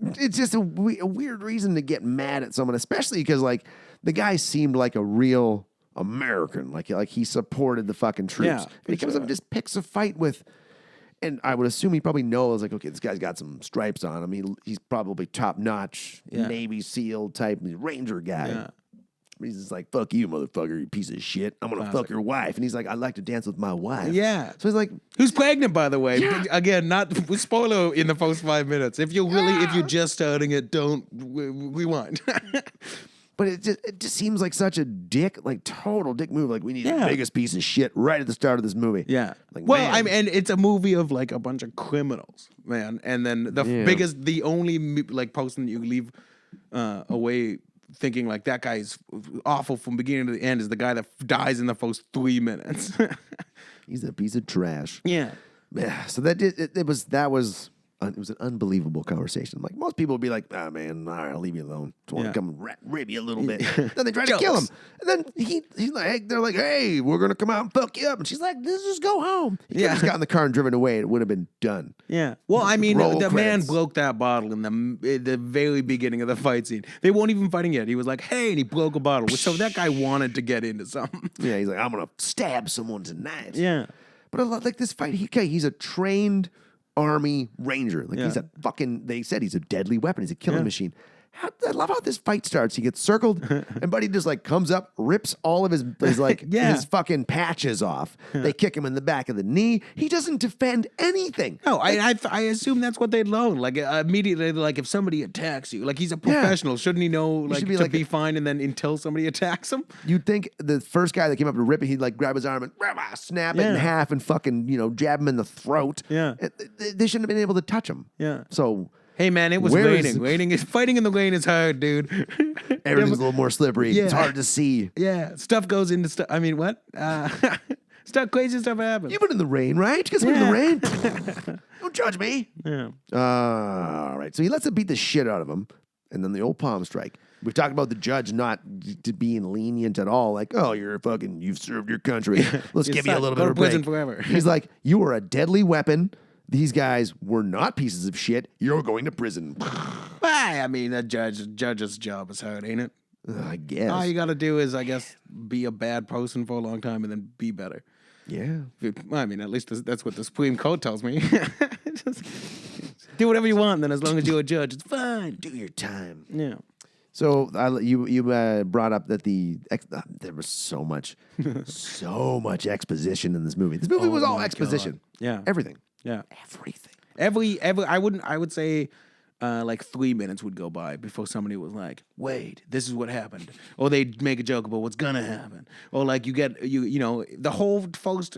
Speaker 2: It's just a weird reason to get mad at someone, especially because like the guy seemed like a real American, like he supported the fucking troops.
Speaker 1: Yeah,
Speaker 2: and he comes up and just picks a fight with, and I would assume he probably knows, like, okay, this guy's got some stripes on him. He's probably top notch Navy SEAL type Ranger guy.
Speaker 1: Yeah.
Speaker 2: He's just like, fuck you, motherfucker, you piece of shit. I'm gonna fuck your wife. And he's like, I'd like to dance with my wife.
Speaker 1: Yeah.
Speaker 2: So he's like,
Speaker 1: who's pregnant, by the way?
Speaker 2: Yeah.
Speaker 1: Again, not spoiler in the first 5 minutes. If you're just starting it, don't rewind.
Speaker 2: but it just seems like such a dick, like total dick move. Like we need the biggest piece of shit right at the start of this movie.
Speaker 1: Yeah.
Speaker 2: Like,
Speaker 1: well,
Speaker 2: man.
Speaker 1: I mean, and it's a movie of like a bunch of criminals, man. And then the only like person that you leave away thinking like that guy's awful from beginning to the end is the guy that dies in the first 3 minutes.
Speaker 2: He's a piece of trash.
Speaker 1: Yeah.
Speaker 2: Yeah. So it was an unbelievable conversation. Like most people would be like, "Ah, man, all right, I'll leave you alone. Just want to come rib you a little bit." Then they try to kill him, and then he's like, "They're like, hey, we're gonna come out and fuck you up," and she's like, "Let's just go home." He could have just got in the car and driven away, and it would have been done.
Speaker 1: Yeah. Well, I mean,
Speaker 2: Roll
Speaker 1: the man
Speaker 2: credits.
Speaker 1: broke that bottle in the very beginning of the fight scene. They weren't even fighting yet. He was like, "Hey," and he broke a bottle. So that guy wanted to get into something.
Speaker 2: Yeah, he's like, "I'm gonna stab someone tonight."
Speaker 1: Yeah.
Speaker 2: But I love, like this fight. He's a trained Army Ranger. Like he's a fucking. They said he's a deadly weapon. He's a killing machine. I love how this fight starts. He gets circled, and Buddy just like comes up, rips all of his like his fucking patches off. They kick him in the back of the knee. He doesn't defend anything.
Speaker 1: No, I assume that's what they'd learn. Like immediately, like if somebody attacks you, like he's a professional, shouldn't he know like
Speaker 2: be
Speaker 1: to
Speaker 2: like
Speaker 1: be fine and then until somebody attacks him?
Speaker 2: You'd think the first guy that came up to rip it, he'd like grab his arm and snap it in half and fucking jab him in the throat.
Speaker 1: Yeah.
Speaker 2: They shouldn't have been able to touch him.
Speaker 1: Yeah.
Speaker 2: So.
Speaker 1: Hey man, it was
Speaker 2: Where
Speaker 1: raining. Fighting in the rain is hard, dude.
Speaker 2: Everything's a little more slippery.
Speaker 1: Yeah.
Speaker 2: It's hard to see.
Speaker 1: Yeah, stuff goes into stuff. I mean, what? Crazy stuff happens.
Speaker 2: You've been in the rain, right? You guys been in the rain? Don't judge me.
Speaker 1: Yeah.
Speaker 2: All right. So he lets it beat the shit out of him, and then the old palm strike. We've talked about the judge not being lenient at all. Like, oh, you've served your country. Let's give you a little bit of a break.
Speaker 1: Prison forever.
Speaker 2: He's like, you are a deadly weapon. These guys were not pieces of shit. You're going to prison.
Speaker 1: I mean, the judge's job is hard, ain't it?
Speaker 2: I guess.
Speaker 1: All you got to do is, I guess, be a bad person for a long time and then be better.
Speaker 2: Yeah.
Speaker 1: I mean, at least that's what the Supreme Court tells me. Just do whatever you want, then as long as you're a judge, it's fine.
Speaker 2: Do your time.
Speaker 1: Yeah.
Speaker 2: So you brought up that there was so much exposition in this movie. This movie was all
Speaker 1: my
Speaker 2: exposition.
Speaker 1: God. Yeah.
Speaker 2: Everything.
Speaker 1: Yeah.
Speaker 2: Everything.
Speaker 1: I would say like 3 minutes would go by before somebody was like, wait, this is what happened. Or they'd make a joke about what's gonna happen. Or like you know, the whole first,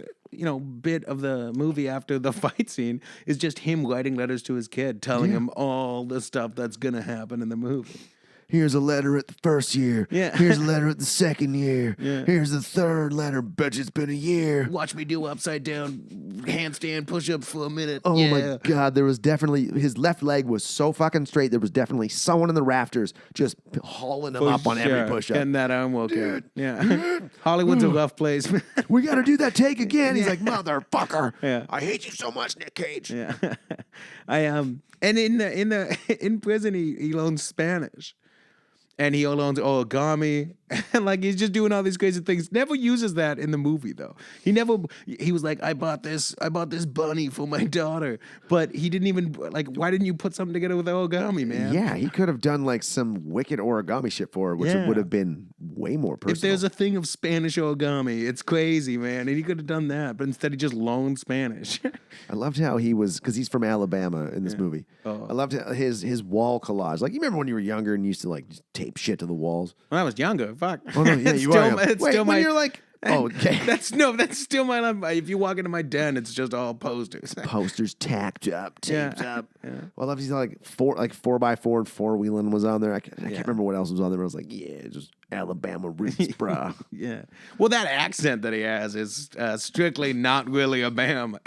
Speaker 1: bit of the movie after the fight scene is just him writing letters to his kid, telling him all the stuff that's gonna happen in the movie.
Speaker 2: Here's a letter at the first year.
Speaker 1: Yeah.
Speaker 2: Here's a letter at the second year.
Speaker 1: Yeah.
Speaker 2: Here's the third letter. Bet it's been a year.
Speaker 1: Watch me do upside down handstand push-ups for a minute.
Speaker 2: Oh
Speaker 1: yeah.
Speaker 2: my God, there was definitely, his left leg was so fucking straight, there was definitely someone in the rafters just hauling him up on every push-up.
Speaker 1: Getting that arm woke out. Yeah. Hollywood's a rough place.
Speaker 2: We got to do that take again. He's like, motherfucker.
Speaker 1: Yeah.
Speaker 2: I hate you so much, Nick Cage.
Speaker 1: Yeah. And in prison he learns Spanish. And he learns origami, and like he's just doing all these crazy things. Never uses that in the movie though. He was like, I bought this bunny for my daughter, but he didn't even like. Why didn't you put something together with origami, man?
Speaker 2: Yeah, he could have done like some wicked origami shit for her, which
Speaker 1: Yeah.
Speaker 2: would have been way more personal.
Speaker 1: If there's a thing of Spanish origami, it's crazy, man. And he could have done that, but instead he just learned Spanish.
Speaker 2: I loved how he was, because he's from Alabama in this movie.
Speaker 1: Oh.
Speaker 2: I loved his wall collage. Like, you remember when you were younger and you used to like just tape shit to the walls?
Speaker 1: When I was younger, fuck.
Speaker 2: Oh no, yeah,
Speaker 1: It's
Speaker 2: you
Speaker 1: still
Speaker 2: are.
Speaker 1: my- it's
Speaker 2: Wait,
Speaker 1: still
Speaker 2: when
Speaker 1: my-
Speaker 2: you're like, oh, okay.
Speaker 1: That's still my. If you walk into my den, it's just all posters.
Speaker 2: Posters tacked up, taped
Speaker 1: Yeah.
Speaker 2: up.
Speaker 1: Yeah.
Speaker 2: Well, I love he's like 4x4 and four wheeling was on there. I can't remember what else was on there. But I was like, yeah, just Alabama roots, brah.
Speaker 1: Yeah. Well, that accent that he has is strictly not really Alabama,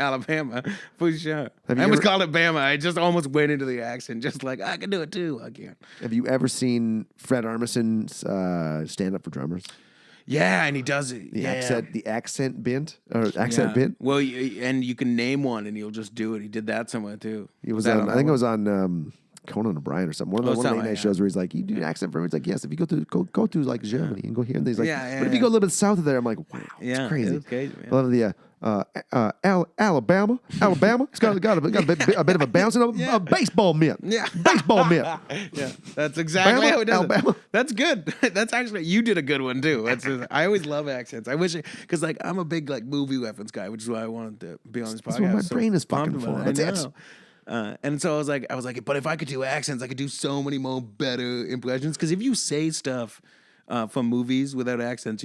Speaker 1: for sure.
Speaker 2: Have
Speaker 1: I
Speaker 2: you
Speaker 1: almost
Speaker 2: ever-
Speaker 1: called it Bama. I just almost went into the accent, just like, I can do it too. I can.
Speaker 2: Have you ever seen Fred Armisen's Stand Up for Drummers?
Speaker 1: Yeah, and he does it.
Speaker 2: The
Speaker 1: yeah.
Speaker 2: accent bint or accent
Speaker 1: Yeah.
Speaker 2: bint.
Speaker 1: Well, and you can name one, and he'll just do it. He did that somewhere too.
Speaker 2: It was
Speaker 1: that
Speaker 2: on, I think it was on Conan O'Brien or something. One of the late
Speaker 1: something
Speaker 2: night
Speaker 1: like
Speaker 2: shows where he's like, "You do an accent for him." He's like, "Yes." If you go to like Germany and go here, and he's like,
Speaker 1: Yeah,
Speaker 2: "But if you go a little bit south of there," I'm like, "Wow,
Speaker 1: Yeah,
Speaker 2: it's crazy."
Speaker 1: it was crazy, man.
Speaker 2: I love the Alabama. It's got a bit of a bounce and a baseball mitt.
Speaker 1: Yeah.
Speaker 2: Baseball mitt.
Speaker 1: Yeah, that's exactly
Speaker 2: Bama,
Speaker 1: how it does
Speaker 2: Alabama.
Speaker 1: it. That's good. That's actually, you did a good one too. I always love accents. I wish, because like I'm a big like movie reference guy, which is why I wanted to be on this podcast.
Speaker 2: That's what my
Speaker 1: So
Speaker 2: brain is fucking
Speaker 1: pumped about
Speaker 2: for.
Speaker 1: it. I
Speaker 2: That's it.
Speaker 1: know. And so I was like, but if I could do accents, I could do so many more better impressions. Because if you say stuff from movies without accents,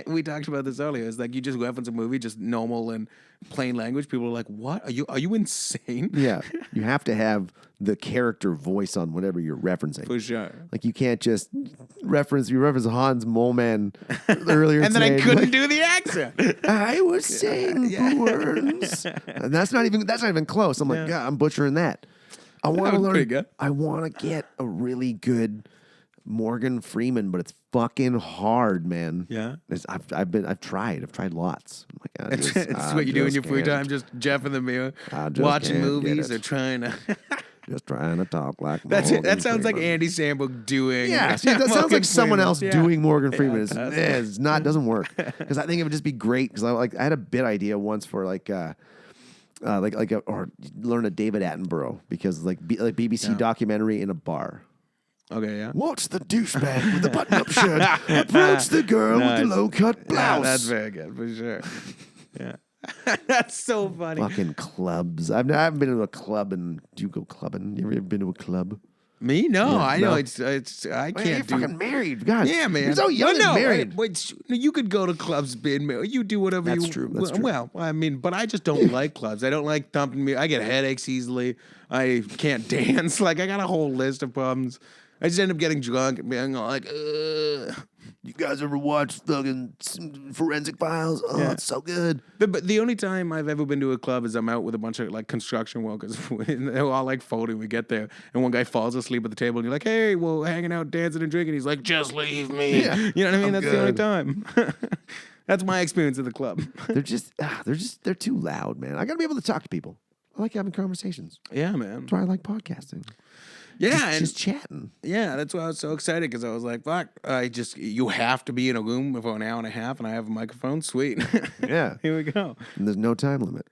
Speaker 1: we talked about this earlier. It's like you just reference a movie, just normal and plain language. People are like, "What? Are you insane?"
Speaker 2: Yeah, you have to have the character voice on whatever you're referencing.
Speaker 1: For sure.
Speaker 2: Like you can't just reference Hans Moleman earlier
Speaker 1: And then I
Speaker 2: today,
Speaker 1: couldn't
Speaker 2: like,
Speaker 1: do the accent.
Speaker 2: I was saying words. And that's not even close. I'm like, God, I'm butchering that. I want to
Speaker 1: was pretty
Speaker 2: learn.
Speaker 1: good.
Speaker 2: I want to get a really good Morgan Freeman, but it's fucking hard, man.
Speaker 1: Yeah.
Speaker 2: I've tried lots. I'm like,
Speaker 1: It's what you do in your free time, just Jeff in the mirror,
Speaker 2: I just
Speaker 1: watching
Speaker 2: can't
Speaker 1: movies
Speaker 2: get
Speaker 1: or
Speaker 2: it.
Speaker 1: trying to.
Speaker 2: Just trying to talk like
Speaker 1: That
Speaker 2: Morgan
Speaker 1: sounds like
Speaker 2: Freeman.
Speaker 1: Andy Samberg doing.
Speaker 2: Yeah, see, that sounds
Speaker 1: Morgan
Speaker 2: like someone
Speaker 1: Freeman.
Speaker 2: else
Speaker 1: Yeah.
Speaker 2: doing Morgan Freeman.
Speaker 1: it does.
Speaker 2: It's not doesn't work because I think it would just be great because I had a bit idea once for or learn a David Attenborough because like BBC documentary in a bar.
Speaker 1: Okay, yeah.
Speaker 2: Watch the douchebag with the button-up shirt approach the girl with the
Speaker 1: Nice.
Speaker 2: low-cut blouse.
Speaker 1: Yeah, that's very good for sure. Yeah, that's so funny.
Speaker 2: Fucking clubs. I haven't been to a club. And do you go clubbing? You ever been to a club?
Speaker 1: Me? No,
Speaker 2: Yeah,
Speaker 1: I
Speaker 2: no.
Speaker 1: know it's I
Speaker 2: Man,
Speaker 1: can't
Speaker 2: you're
Speaker 1: do.
Speaker 2: fucking married, God.
Speaker 1: Yeah, man.
Speaker 2: You're so young
Speaker 1: Well,
Speaker 2: and married.
Speaker 1: You could go to clubs being married. You do whatever
Speaker 2: That's
Speaker 1: you.
Speaker 2: true, that's true.
Speaker 1: Well, I mean, but I just don't like clubs. I don't like thumping me. I get headaches easily. I can't dance. Like I got a whole list of problems. I just end up getting drunk and being like, ugh.
Speaker 2: You guys ever watch fucking Forensic Files? Oh,
Speaker 1: Yeah.
Speaker 2: it's so good.
Speaker 1: But the only time I've ever been to a club is I'm out with a bunch of like construction workers. And they're all like folding. We get there, and one guy falls asleep at the table, and you're like, "Hey, we're hanging out, dancing, and drinking." He's like, "Just leave me."
Speaker 2: Yeah,
Speaker 1: You know what I mean?
Speaker 2: I'm
Speaker 1: That's the only
Speaker 2: good.
Speaker 1: time. That's my experience at the club.
Speaker 2: They're too loud, man. I gotta be able to talk to people. I like having conversations.
Speaker 1: Yeah, man.
Speaker 2: That's why I like podcasting.
Speaker 1: Yeah,
Speaker 2: Just chatting.
Speaker 1: yeah, that's why I was so excited because I was like, "Fuck!" You have to be in a room for an hour and a half, and I have a microphone. Sweet.
Speaker 2: Yeah.
Speaker 1: Here we go.
Speaker 2: And there's no time limit.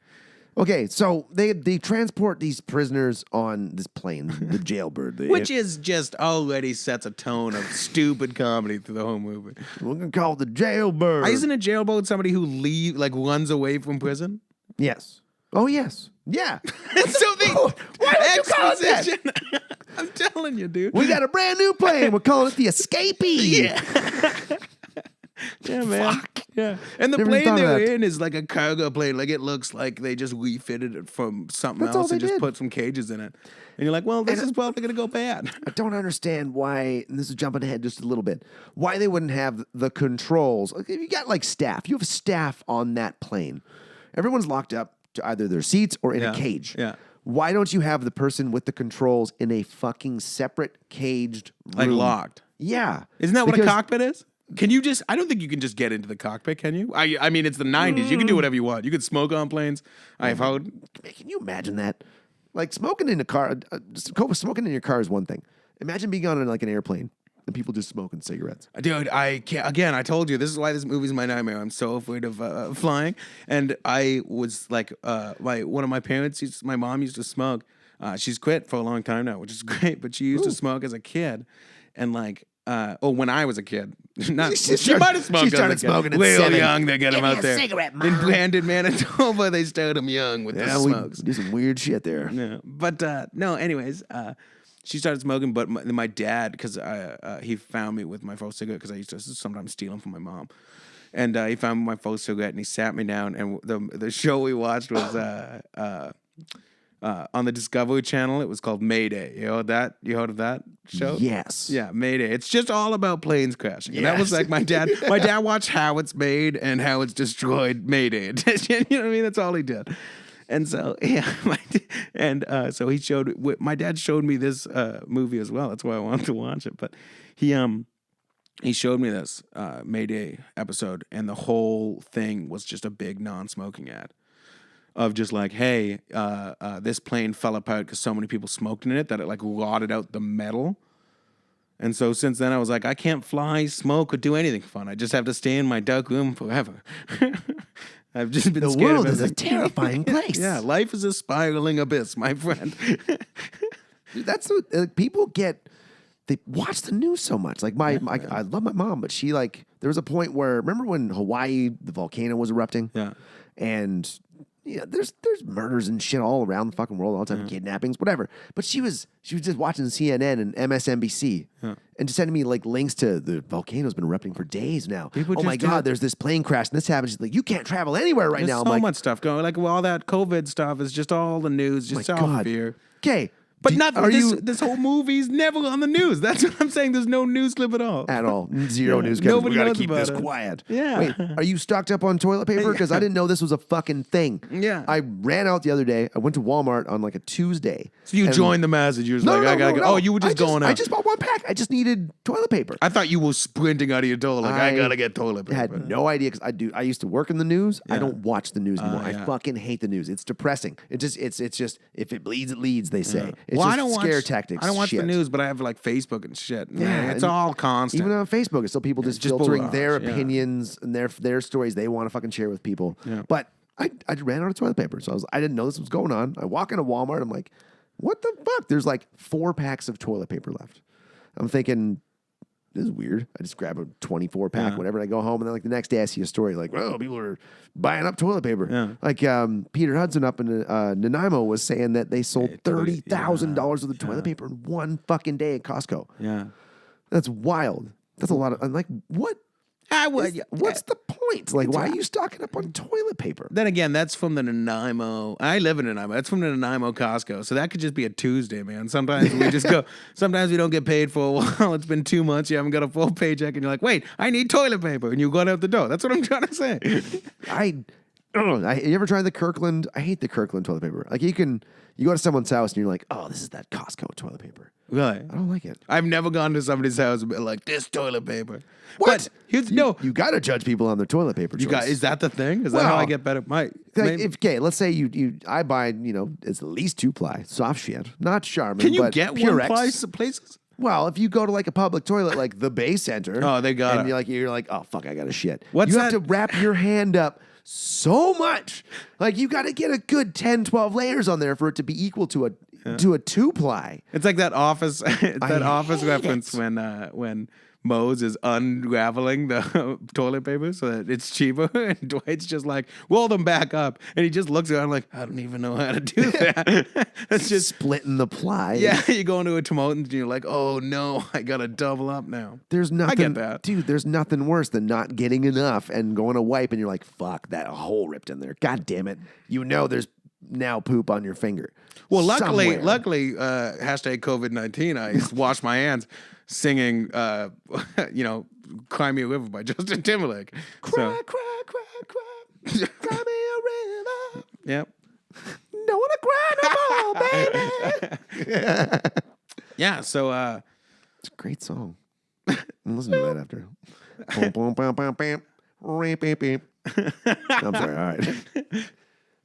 Speaker 2: Okay, so they transport these prisoners on this plane, the jailbird.
Speaker 1: Which is just already sets a tone of stupid comedy through the whole movie.
Speaker 2: We're gonna call it the jailbird.
Speaker 1: Isn't a jailboat somebody who runs away from prison?
Speaker 2: Yes. Oh yes. Yeah.
Speaker 1: So
Speaker 2: Why would you call it that?
Speaker 1: I'm telling you, dude.
Speaker 2: We got a brand new plane. We're calling it the Escapee.
Speaker 1: Yeah. Yeah, man.
Speaker 2: Fuck.
Speaker 1: Yeah. And the
Speaker 2: Never
Speaker 1: plane
Speaker 2: thought of
Speaker 1: they're
Speaker 2: that.
Speaker 1: in is like a cargo plane. Like it looks like they just refitted it from something
Speaker 2: That's all
Speaker 1: else and
Speaker 2: they
Speaker 1: just
Speaker 2: did.
Speaker 1: put some cages in it. And you're like, well, this is probably going to go bad.
Speaker 2: I don't understand why, and this is jumping ahead just a little bit, why they wouldn't have the controls. Like, if you got like staff, you have staff on that plane. Everyone's locked up to either their seats or in a cage.
Speaker 1: Yeah.
Speaker 2: Why don't you have the person with the controls in a fucking separate caged room?
Speaker 1: Like locked.
Speaker 2: Yeah.
Speaker 1: Isn't that what a
Speaker 2: Because-
Speaker 1: cockpit is? Can you just? I don't think you can just get into the cockpit, can you? I mean, it's the 90s. You can do whatever you want. You could smoke on planes. I've heard.
Speaker 2: Can you imagine that? Like smoking in a car, smoking in your car is one thing. Imagine being on like an airplane and people just smoking cigarettes.
Speaker 1: Dude, I can't. Again, I told you this is why this movie's my nightmare. I'm so afraid of flying. And I was like, one of my parents, my mom used to smoke. She's quit for a long time now, which is great. But she used to smoke as a kid, and like. When I was a kid, she might have smoked.
Speaker 2: She started smoking at
Speaker 1: real
Speaker 2: 7.
Speaker 1: young. They get them out there.
Speaker 2: Cigarette,
Speaker 1: In Brandon, Manitoba, they start them young with the
Speaker 2: we
Speaker 1: smokes.
Speaker 2: do some weird shit there.
Speaker 1: Yeah, but no. Anyways, she started smoking, but my dad, because he found me with my first cigarette, because I used to sometimes steal them from my mom, and he found my first cigarette and he sat me down, and the show we watched was on the Discovery Channel. It was called Mayday. You heard that? You heard of that show?
Speaker 2: Yes.
Speaker 1: Yeah, Mayday. It's just all about planes crashing. And that was
Speaker 2: Yes.
Speaker 1: like my dad. My dad watched How It's Made and How It's Destroyed Mayday edition. You know what I mean? That's all he did. And so, yeah, so he showed. My dad showed me this movie as well. That's why I wanted to watch it. But he showed me this Mayday episode, and the whole thing was just a big non-smoking ad. Of just like, hey, this plane fell apart because so many people smoked in it that it like rotted out the metal. And so since then I was like, I can't fly, smoke, or do anything fun. I just have to stay in my dark room forever. I've just been
Speaker 2: The
Speaker 1: scared
Speaker 2: world
Speaker 1: of
Speaker 2: is a terrifying place.
Speaker 1: Yeah, life is a spiraling abyss, my friend.
Speaker 2: Dude, that's what people get. They watch the news so much. Like I love my mom, but she like there was a point where remember when Hawaii the volcano was erupting?
Speaker 1: Yeah.
Speaker 2: And yeah, there's murders and shit all around the fucking world all the time, kidnappings, whatever. But she was just watching CNN and MSNBC and just sending me like links to the volcano's been erupting for days now.
Speaker 1: People
Speaker 2: oh my
Speaker 1: just
Speaker 2: God, there's this plane crash and this happened. She's like, you can't travel anywhere right
Speaker 1: There's
Speaker 2: now. I'm
Speaker 1: so
Speaker 2: like,
Speaker 1: much stuff going. Like all that COVID stuff is just all the news, just
Speaker 2: my
Speaker 1: all
Speaker 2: God.
Speaker 1: fear.
Speaker 2: Okay.
Speaker 1: But this whole movie's never on the news. That's what I'm saying. There's no news clip at all.
Speaker 2: At all. Zero news coverage.
Speaker 1: Nobody
Speaker 2: We got to
Speaker 1: knows
Speaker 2: keep
Speaker 1: about
Speaker 2: this
Speaker 1: it.
Speaker 2: quiet.
Speaker 1: Yeah.
Speaker 2: Wait, are you stocked up on toilet paper? Because I didn't know this was a fucking thing.
Speaker 1: Yeah.
Speaker 2: I ran out the other day. I went to Walmart on like a Tuesday.
Speaker 1: So you
Speaker 2: and-
Speaker 1: joined the masses. You was
Speaker 2: No,
Speaker 1: like,
Speaker 2: no,
Speaker 1: I gotta
Speaker 2: no,
Speaker 1: go.
Speaker 2: no.
Speaker 1: Oh, you were just going out.
Speaker 2: I just bought one pack. I just needed toilet paper.
Speaker 1: I thought you were sprinting out of your door like, I gotta get toilet paper.
Speaker 2: I had no idea because I used to work in the news. I
Speaker 1: Yeah.
Speaker 2: don't watch the news anymore. I
Speaker 1: yeah.
Speaker 2: fucking hate the news. It's depressing. It's just if it bleeds, it leads. They say it's
Speaker 1: Well,
Speaker 2: just
Speaker 1: I don't
Speaker 2: scare
Speaker 1: watch,
Speaker 2: tactics.
Speaker 1: I don't watch
Speaker 2: shit.
Speaker 1: the news, but I have like Facebook and shit. And
Speaker 2: Yeah,
Speaker 1: it's
Speaker 2: and
Speaker 1: all constant.
Speaker 2: Even on Facebook, it's still people just
Speaker 1: just
Speaker 2: filtering
Speaker 1: barrage,
Speaker 2: their
Speaker 1: yeah.
Speaker 2: opinions and their stories they want to fucking share with people.
Speaker 1: Yeah.
Speaker 2: But I ran out of toilet paper, so I didn't know this was going on. I walk into Walmart, I'm like, what the fuck? There's like 4 packs of toilet paper left. I'm thinking, this is weird. I just grab a 24 pack, whatever, and I go home, and then like the next day I see a story like, oh, people are buying up toilet paper.
Speaker 1: Yeah.
Speaker 2: Like Peter Hudson up in Nanaimo was saying that they sold $30,000 worth of toilet paper in one fucking day at Costco.
Speaker 1: yeah.
Speaker 2: That's wild. That's a lot of. I'm like, what? What's the point? Like, why are you stocking up on toilet paper?
Speaker 1: Then again, that's from the Nanaimo. I live in Nanaimo. That's from the Nanaimo Costco. So that could just be a Tuesday, man. Sometimes we just go. Sometimes we don't get paid for a while. It's been 2 months. You haven't got a full paycheck, and you're like, wait, I need toilet paper, and you go out the door. That's what I'm trying to say.
Speaker 2: You ever tried the Kirkland? I hate the Kirkland toilet paper. Like you go to someone's house and you're like, oh, this is that Costco toilet paper.
Speaker 1: Really?
Speaker 2: I don't like it.
Speaker 1: I've never gone to somebody's house and been like, this toilet paper.
Speaker 2: What?
Speaker 1: But here's, no.
Speaker 2: You got to judge people on their toilet paper choice.
Speaker 1: You got, is that the thing? Is that how I
Speaker 2: Well,
Speaker 1: get better?
Speaker 2: Okay, let's say I buy, it's at least 2-ply soft shit, not Charmin.
Speaker 1: Can you
Speaker 2: but
Speaker 1: get
Speaker 2: Purex.
Speaker 1: one places?
Speaker 2: Well, if you go to like a public toilet, like the Bay Center,
Speaker 1: Oh, they got
Speaker 2: and
Speaker 1: it.
Speaker 2: you're like, oh fuck, I got to shit.
Speaker 1: What's
Speaker 2: you have
Speaker 1: that?
Speaker 2: to wrap your hand up so much. Like, you got to get a good 10, 12 layers on there for it to be equal to a 2-ply.
Speaker 1: It's like that office office
Speaker 2: hate
Speaker 1: reference
Speaker 2: it.
Speaker 1: when Mose is unraveling the toilet paper so that it's cheaper, and Dwight's just like, roll them back up, and he just looks around like, I don't even know how to do that. It's just
Speaker 2: Splitting the ply.
Speaker 1: yeah. You go into a Timotens and you're like, oh no, I gotta double up now.
Speaker 2: There's nothing,
Speaker 1: I get that.
Speaker 2: dude. There's nothing worse than not getting enough and going to wipe, and you're like, "Fuck, that hole ripped in there." God damn it! You know, there's now poop on your finger.
Speaker 1: Well,
Speaker 2: somewhere.
Speaker 1: luckily, hashtag COVID-19, I wash my hands singing, "Cry Me a River" by Justin Timberlake.
Speaker 2: Cry, cry, cry, cry, cry me a river.
Speaker 1: Yep.
Speaker 2: Don't wanna cry no more, baby.
Speaker 1: Yeah. So.
Speaker 2: It's a great song. I'll listen to that after. Boom, boom, bam, bam, bam. Beep, beep, beep. I'm sorry.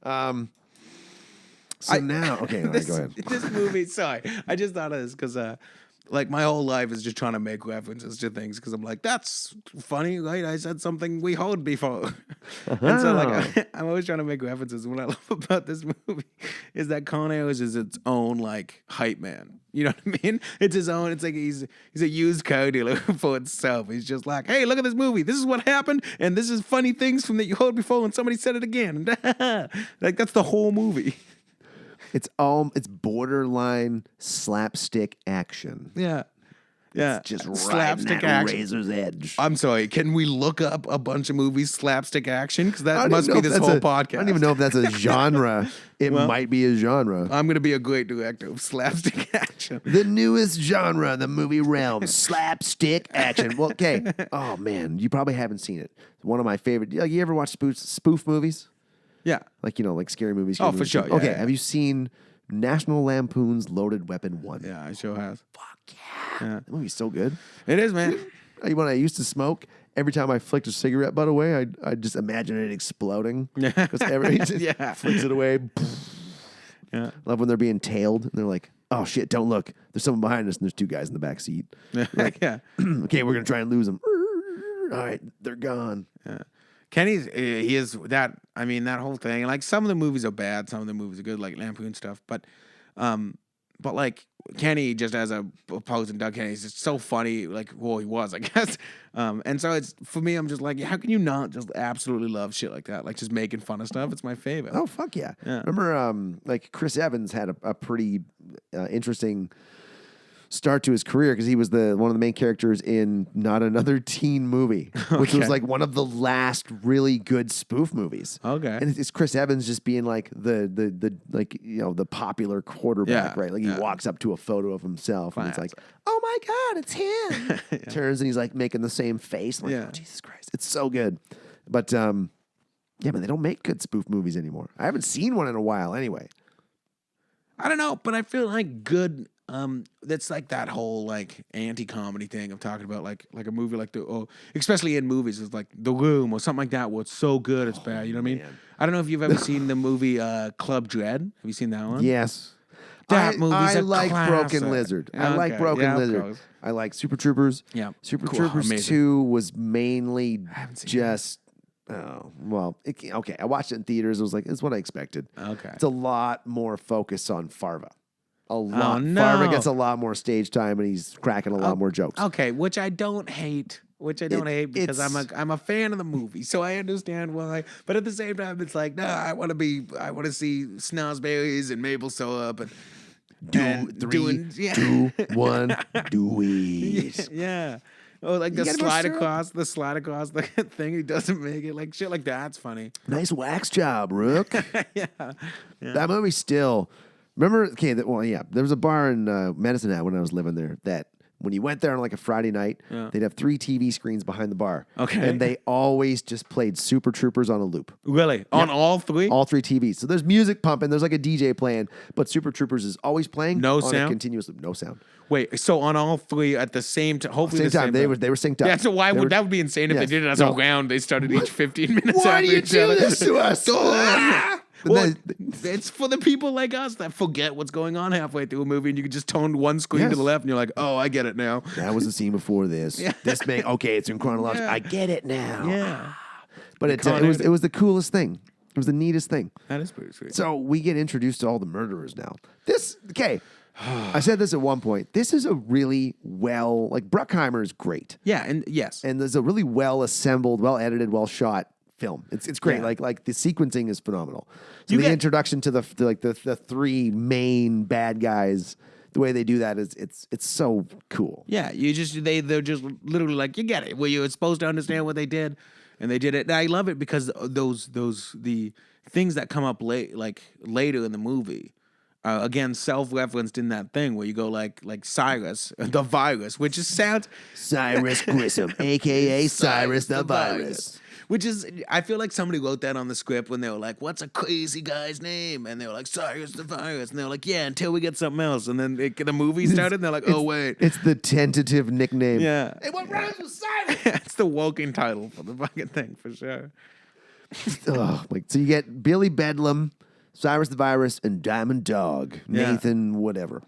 Speaker 2: All right. So now, okay, all right, go ahead.
Speaker 1: This movie, sorry, I just thought of this because, like, my whole life is just trying to make references to things because I'm like, that's funny, right? I said something we heard before. And so, like, I'm always trying to make references. What I love about this movie is that Con Air is its own, like, hype man. You know what I mean? It's his own. It's like he's a used car dealer for itself. He's just like, hey, look at this movie. This is what happened, and this is funny things from that you heard before, and somebody said it again. Like, that's the whole movie.
Speaker 2: It's borderline slapstick action.
Speaker 1: Yeah. Yeah.
Speaker 2: It's just
Speaker 1: slapstick
Speaker 2: riding that
Speaker 1: action.
Speaker 2: razor's edge.
Speaker 1: I'm sorry. Can we look up a bunch of movies slapstick action? Because
Speaker 2: I
Speaker 1: that
Speaker 2: don't
Speaker 1: must
Speaker 2: even
Speaker 1: be
Speaker 2: know if
Speaker 1: this
Speaker 2: that's
Speaker 1: whole
Speaker 2: a-
Speaker 1: podcast.
Speaker 2: I don't even know if that's a genre. It might be a genre.
Speaker 1: I'm going to be a great director of slapstick action.
Speaker 2: The newest genre in the movie realm, slapstick action. Well, okay. Oh, man. You probably haven't seen it. One of my favorite. Like, you ever watch spoof movies?
Speaker 1: Yeah.
Speaker 2: Like, like scary movies.
Speaker 1: Oh,
Speaker 2: scary
Speaker 1: for
Speaker 2: movies.
Speaker 1: sure. Yeah,
Speaker 2: okay.
Speaker 1: yeah.
Speaker 2: Have you seen National Lampoon's Loaded Weapon 1?
Speaker 1: Yeah, I sure have.
Speaker 2: Fuck yeah. That movie's so good.
Speaker 1: It is, man.
Speaker 2: When I used to smoke, every time I flicked a cigarette butt away, I'd just imagine it exploding. Because he just
Speaker 1: Yeah.
Speaker 2: flicks it away.
Speaker 1: Yeah.
Speaker 2: Love when they're being tailed and they're like, oh shit, don't look. There's someone behind us and there's two guys in the back seat. Like,
Speaker 1: Yeah.
Speaker 2: okay, we're going to try and lose them. All right, they're gone.
Speaker 1: Yeah. Kenny's, he is that, I mean, that whole thing. Like, some of the movies are bad, some of the movies are good, like Lampoon stuff. But like, Kenny, just as a opposing Doug Kenny, is just so funny. Like, well, he was, I guess. And so it's, for me, I'm just like, how can you not just absolutely love shit like that? Like, just making fun of stuff. It's my favorite.
Speaker 2: Oh, fuck yeah.
Speaker 1: Yeah.
Speaker 2: Remember, like, Chris Evans had a pretty interesting start to his career because he was one of the main characters in Not Another Teen Movie, which was like one of the last really good spoof movies.
Speaker 1: Okay.
Speaker 2: And it's Chris Evans just being like the popular quarterback,
Speaker 1: Yeah,
Speaker 2: right? Like he walks up to a photo of himself and it's like,
Speaker 1: Classic.
Speaker 2: oh my God, it's him. Turns and he's like making the same face. I'm like,
Speaker 1: Yeah.
Speaker 2: oh, Jesus Christ. It's so good. But yeah, man, they don't make good spoof movies anymore. I haven't seen one in a while anyway.
Speaker 1: I don't know, but I feel like good. That's like that whole like anti-comedy thing I'm talking about, like a movie like especially in movies, it's like The Room or something like that, where it's so good it's bad. You know what I mean?
Speaker 2: man.
Speaker 1: I don't know if you've ever seen the movie Club Dread. Have you seen that one?
Speaker 2: Yes.
Speaker 1: That movie's
Speaker 2: I
Speaker 1: a
Speaker 2: like
Speaker 1: classic.
Speaker 2: Broken Lizard. I like
Speaker 1: Okay,
Speaker 2: Broken
Speaker 1: yeah, of
Speaker 2: Lizard.
Speaker 1: course.
Speaker 2: I like Super Troopers.
Speaker 1: Yeah.
Speaker 2: Super
Speaker 1: Cool,
Speaker 2: Troopers
Speaker 1: amazing.
Speaker 2: 2 was mainly
Speaker 1: haven't seen
Speaker 2: just, okay. I watched it in theaters. It was like, it's what I expected.
Speaker 1: Okay.
Speaker 2: It's a lot more focus on Farva. A lot.
Speaker 1: no.
Speaker 2: Farva gets a lot more stage time and he's cracking a lot more jokes.
Speaker 1: Okay, which I don't hate. Because I'm a fan of the movie, so I understand why. But at the same time, it's like, I want to see snozberries and maple syrup and
Speaker 2: Three, two, one, do it.
Speaker 1: Yeah. Oh, like the
Speaker 2: gotta go
Speaker 1: slide
Speaker 2: syrup.
Speaker 1: across the thing. He doesn't make it. Like shit like that's funny.
Speaker 2: Nice wax job, Rook.
Speaker 1: Yeah.
Speaker 2: That movie still. Remember, okay, there was a bar in Medicine Hat when I was living there that when you went there on like a Friday night, they'd have 3 TV screens behind the bar.
Speaker 1: Okay.
Speaker 2: And they always just played Super Troopers on a loop.
Speaker 1: Really? On all 3?
Speaker 2: All 3 TVs. So there's music pumping, there's like a DJ playing, but Super Troopers is always playing
Speaker 1: No
Speaker 2: on
Speaker 1: sound?
Speaker 2: a continuous loop. No sound.
Speaker 1: Wait, so on all 3 at the same time? Hopefully
Speaker 2: Same
Speaker 1: the
Speaker 2: time.
Speaker 1: same
Speaker 2: They
Speaker 1: time.
Speaker 2: were synced up.
Speaker 1: Yeah, so why
Speaker 2: They
Speaker 1: would
Speaker 2: were-
Speaker 1: that would be insane if they
Speaker 2: Yes.
Speaker 1: did it as
Speaker 2: No.
Speaker 1: a round? They started each 15 minutes.
Speaker 2: Why
Speaker 1: after
Speaker 2: do you
Speaker 1: each
Speaker 2: do
Speaker 1: other.
Speaker 2: this to us? And
Speaker 1: Well,
Speaker 2: then-
Speaker 1: it's for the people like us that forget what's going on halfway through a movie, and you can just tone one screen to
Speaker 2: Yes.
Speaker 1: the left, and you're like, "Oh, I get it now."
Speaker 2: that was the scene before this.
Speaker 1: Yeah.
Speaker 2: This may, okay, it's in chronological.
Speaker 1: Yeah.
Speaker 2: I get it now.
Speaker 1: Yeah.
Speaker 2: But it was the coolest thing. It was the neatest thing.
Speaker 1: That is pretty sweet.
Speaker 2: So we get introduced to all the murderers now. I said this at one point. This is a really Bruckheimer is great.
Speaker 1: Yeah, and yes.
Speaker 2: And there's a really well assembled, well edited, well shot film. It's great.
Speaker 1: Yeah.
Speaker 2: Like the sequencing is phenomenal. So introduction to the three main bad guys, the way they do that is it's so cool.
Speaker 1: Yeah, they're just literally like, you get it. Well, you're supposed to understand what they did, and they did it. And I love it because the things that come up later in the movie. Again, self-referenced in that thing where you go like Cyrus, the virus, which just sounds...
Speaker 2: Cyrus Grissom, a.k.a. Cyrus the Virus.
Speaker 1: Which is, I feel like somebody wrote that on the script when they were like, what's a crazy guy's name? And they were like, Cyrus the Virus. And they were like, yeah, until we get something else. And then the movie started, and they're like, oh, wait.
Speaker 2: It's the tentative nickname.
Speaker 1: Yeah.
Speaker 2: Hey, what rhymes with Cyrus?
Speaker 1: It's the working title for the fucking thing, for sure.
Speaker 2: So you get Billy Bedlam, Cyrus the Virus, and Diamond Dog, Nathan, whatever.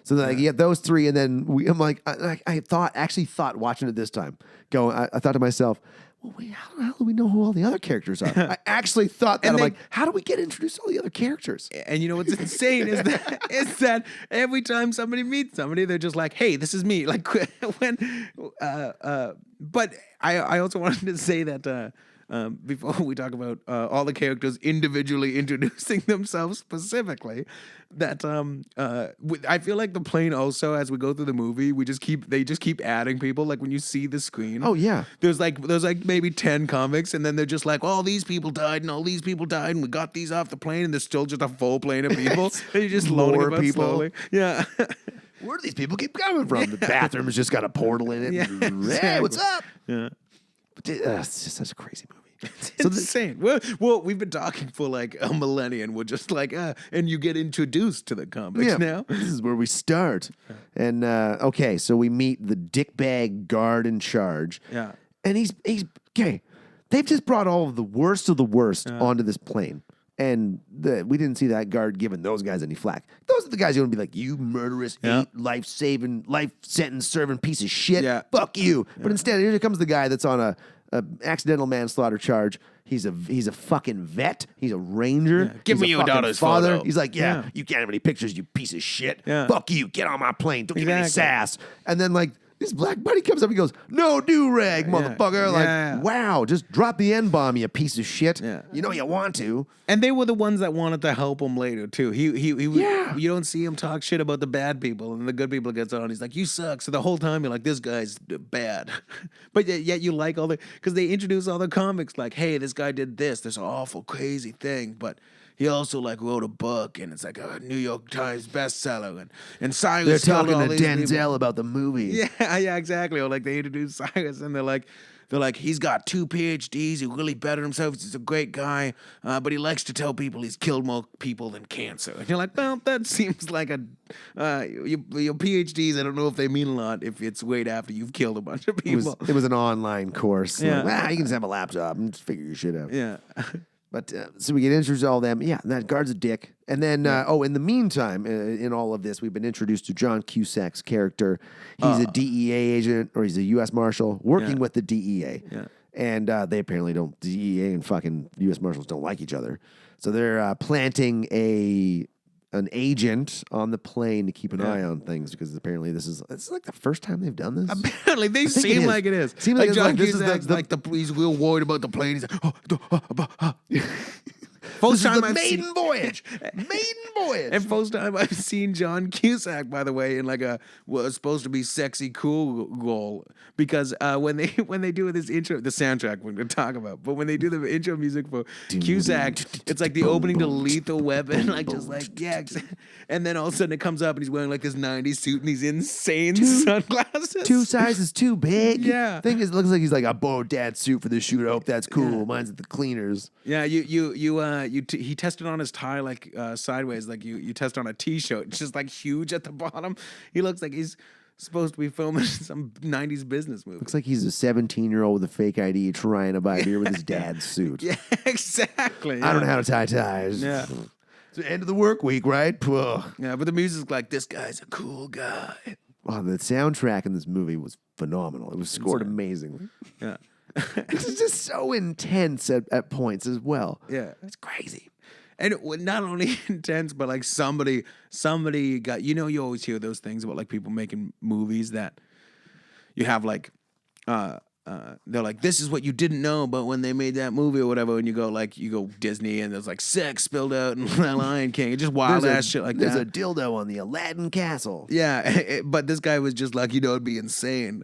Speaker 2: So you get those three, and then I'm like, I thought watching it this time, I thought to myself, well, wait, how the hell do we know who all the other characters are? I actually thought that. I'm like, how do we get introduced to all the other characters?
Speaker 1: And you know what's insane is that every time somebody meets somebody, they're just like, hey, this is me. Like but I also wanted to say that before we talk about all the characters individually introducing themselves specifically, that I feel like the plane also, as we go through the movie, they just keep adding people. Like when you see the screen,
Speaker 2: oh yeah,
Speaker 1: there's maybe 10 comics, and then they're just like, all these people died, and all these people died, and we got these off the plane, and there's still just a full plane of people, and you're just loading
Speaker 2: more
Speaker 1: about
Speaker 2: people.
Speaker 1: Slowly. Yeah.
Speaker 2: Where do these people keep coming from? The bathroom's just got a portal in it.
Speaker 1: Yeah, exactly.
Speaker 2: Hey, what's up?
Speaker 1: Yeah.
Speaker 2: It's just such a crazy movie.
Speaker 1: It's insane. Well, we've been talking for like a millennium. We're just like, and you get introduced to the comics now.
Speaker 2: This is where we start. And okay, so we meet the dickbag guard in charge.
Speaker 1: Yeah.
Speaker 2: And he's okay. They've just brought all of the worst onto this plane. And we didn't see that guard giving those guys any flack. Those are the guys who would be like, you murderous, life sentence serving piece of shit.
Speaker 1: Yeah.
Speaker 2: Fuck you. But instead, here comes the guy that's on a accidental manslaughter charge. He's a fucking vet. He's a ranger.
Speaker 1: Yeah. Give me your daughter's
Speaker 2: father.
Speaker 1: photo.
Speaker 2: He's like, you can't have any pictures, you piece of shit.
Speaker 1: Yeah.
Speaker 2: Fuck you. Get on my plane. Don't give me any sass. And then this black buddy comes up and goes, no do-rag, motherfucker. Wow, just drop the N-bomb, you piece of shit.
Speaker 1: Yeah.
Speaker 2: You know you want to.
Speaker 1: And they were the ones that wanted to help him later, too. You don't see him talk shit about the bad people, and the good people gets on. He's like, you suck. So the whole time you're like, this guy's bad. But yet you like because they introduce all the comics like, hey, this guy did this awful, crazy thing, but he also wrote a book, and it's like a New York Times bestseller, and Cyrus.
Speaker 2: They're talking
Speaker 1: all
Speaker 2: to
Speaker 1: these
Speaker 2: Denzel
Speaker 1: people.
Speaker 2: about the movie.
Speaker 1: Yeah, exactly. Or they introduce Cyrus, and they're like, he's got 2 PhDs. He really bettered himself. He's a great guy, but he likes to tell people he's killed more people than cancer. And you're like, well, that seems like your PhDs. I don't know if they mean a lot if it's right after you've killed a bunch of people.
Speaker 2: It was an online course.
Speaker 1: Yeah.
Speaker 2: You can just have a laptop and just figure your shit out.
Speaker 1: Yeah.
Speaker 2: But so we get introduced to all them. Yeah, and that guard's a dick. And then, in the meantime, in all of this, we've been introduced to John Cusack's character. He's a DEA agent, or he's a U.S. Marshal working with the DEA.
Speaker 1: Yeah.
Speaker 2: And they apparently don't, DEA and fucking U.S. Marshals don't like each other. So they're planting an agent on the plane to keep an eye on things, because apparently it's like the first time they've done this.
Speaker 1: Apparently, they seem like it is.
Speaker 2: Seems like
Speaker 1: John
Speaker 2: this is
Speaker 1: Cusack's he's real worried about the plane. He's like,
Speaker 2: First time maiden voyage.
Speaker 1: And first time I've seen John Cusack, by the way, in was supposed to be sexy cool role, because when they do this intro, the soundtrack we're going to talk about, but when they do the intro music for Cusack, it's like the opening to Lethal Weapon, and then all of a sudden it comes up and he's wearing this 90s suit and these insane sunglasses.
Speaker 2: 2 sizes too big.
Speaker 1: Yeah.
Speaker 2: Thing is, it looks like he's like, I borrowed dad's suit for this shoot. I hope that's cool. Yeah. Mine's at the cleaners.
Speaker 1: Yeah, he tested on his tie sideways, you test on a t-shirt. It's just huge at the bottom. He looks like he's supposed to be filming some 90s business movie.
Speaker 2: Looks like he's a 17-year-old with a fake ID trying to buy beer with his dad's suit.
Speaker 1: Yeah, exactly.
Speaker 2: I don't know how to tie ties.
Speaker 1: Yeah.
Speaker 2: It's the end of the work week, right?
Speaker 1: Yeah, but the music's like, this guy's a cool guy.
Speaker 2: Wow, the soundtrack in this movie was phenomenal. It was scored amazingly.
Speaker 1: Yeah.
Speaker 2: It's just so intense at points as well.
Speaker 1: Yeah.
Speaker 2: It's crazy.
Speaker 1: And it was not only intense, but like somebody got, you always hear those things about like people making movies that you have like, they're like, this is what you didn't know, but when they made that movie or whatever, and you go Disney and there's like sex spilled out in The Lion King, it's just wild ass shit like
Speaker 2: there's
Speaker 1: that.
Speaker 2: There's a dildo on the Aladdin castle.
Speaker 1: Yeah, but this guy was just like, it'd be insane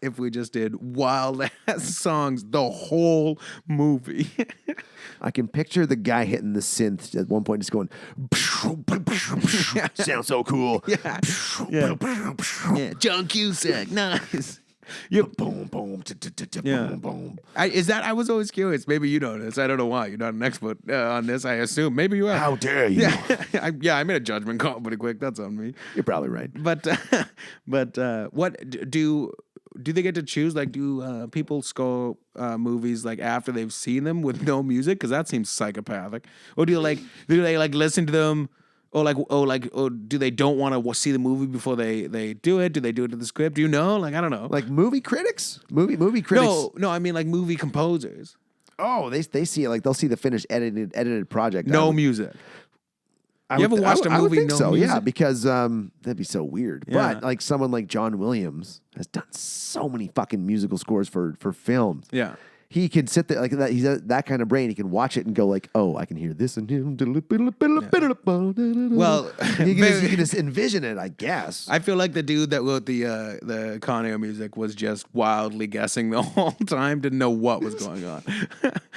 Speaker 1: if we just did wild ass songs the whole movie.
Speaker 2: I can picture the guy hitting the synth at one point, just going, sounds so cool.
Speaker 1: Yeah. Yeah. John Cusack, nice.
Speaker 2: Boom, boom,
Speaker 1: Yeah.
Speaker 2: boom, boom.
Speaker 1: I was always curious. Maybe you know this. I don't know why. You're not an expert on this, I assume. Maybe you are.
Speaker 2: How dare you?
Speaker 1: Yeah, I made a judgment call pretty quick. That's on me.
Speaker 2: You're probably right.
Speaker 1: But what do they get to choose? Like, do people score movies like after they've seen them with no music? Because that seems psychopathic. Or do they listen to them? Or do they don't want to see the movie before they do it? Do they do it to the script? Do you know? Like, I don't know.
Speaker 2: Like movie critics? Movie critics?
Speaker 1: No, I mean like movie composers.
Speaker 2: Oh, they see it. Like they'll see the finished edited project.
Speaker 1: No music. You ever watched a
Speaker 2: I would
Speaker 1: movie
Speaker 2: think
Speaker 1: no
Speaker 2: so,
Speaker 1: music?
Speaker 2: yeah, because that'd be so weird.
Speaker 1: Yeah.
Speaker 2: But like someone like John Williams has done so many fucking musical scores for films.
Speaker 1: Yeah.
Speaker 2: He can sit there like that. He's that kind of brain. He can watch it and go like, "Oh, I can hear this and him."
Speaker 1: Well,
Speaker 2: he can just envision it, I guess.
Speaker 1: I feel like the dude that wrote the Con Air music was just wildly guessing the whole time, didn't know what was going on.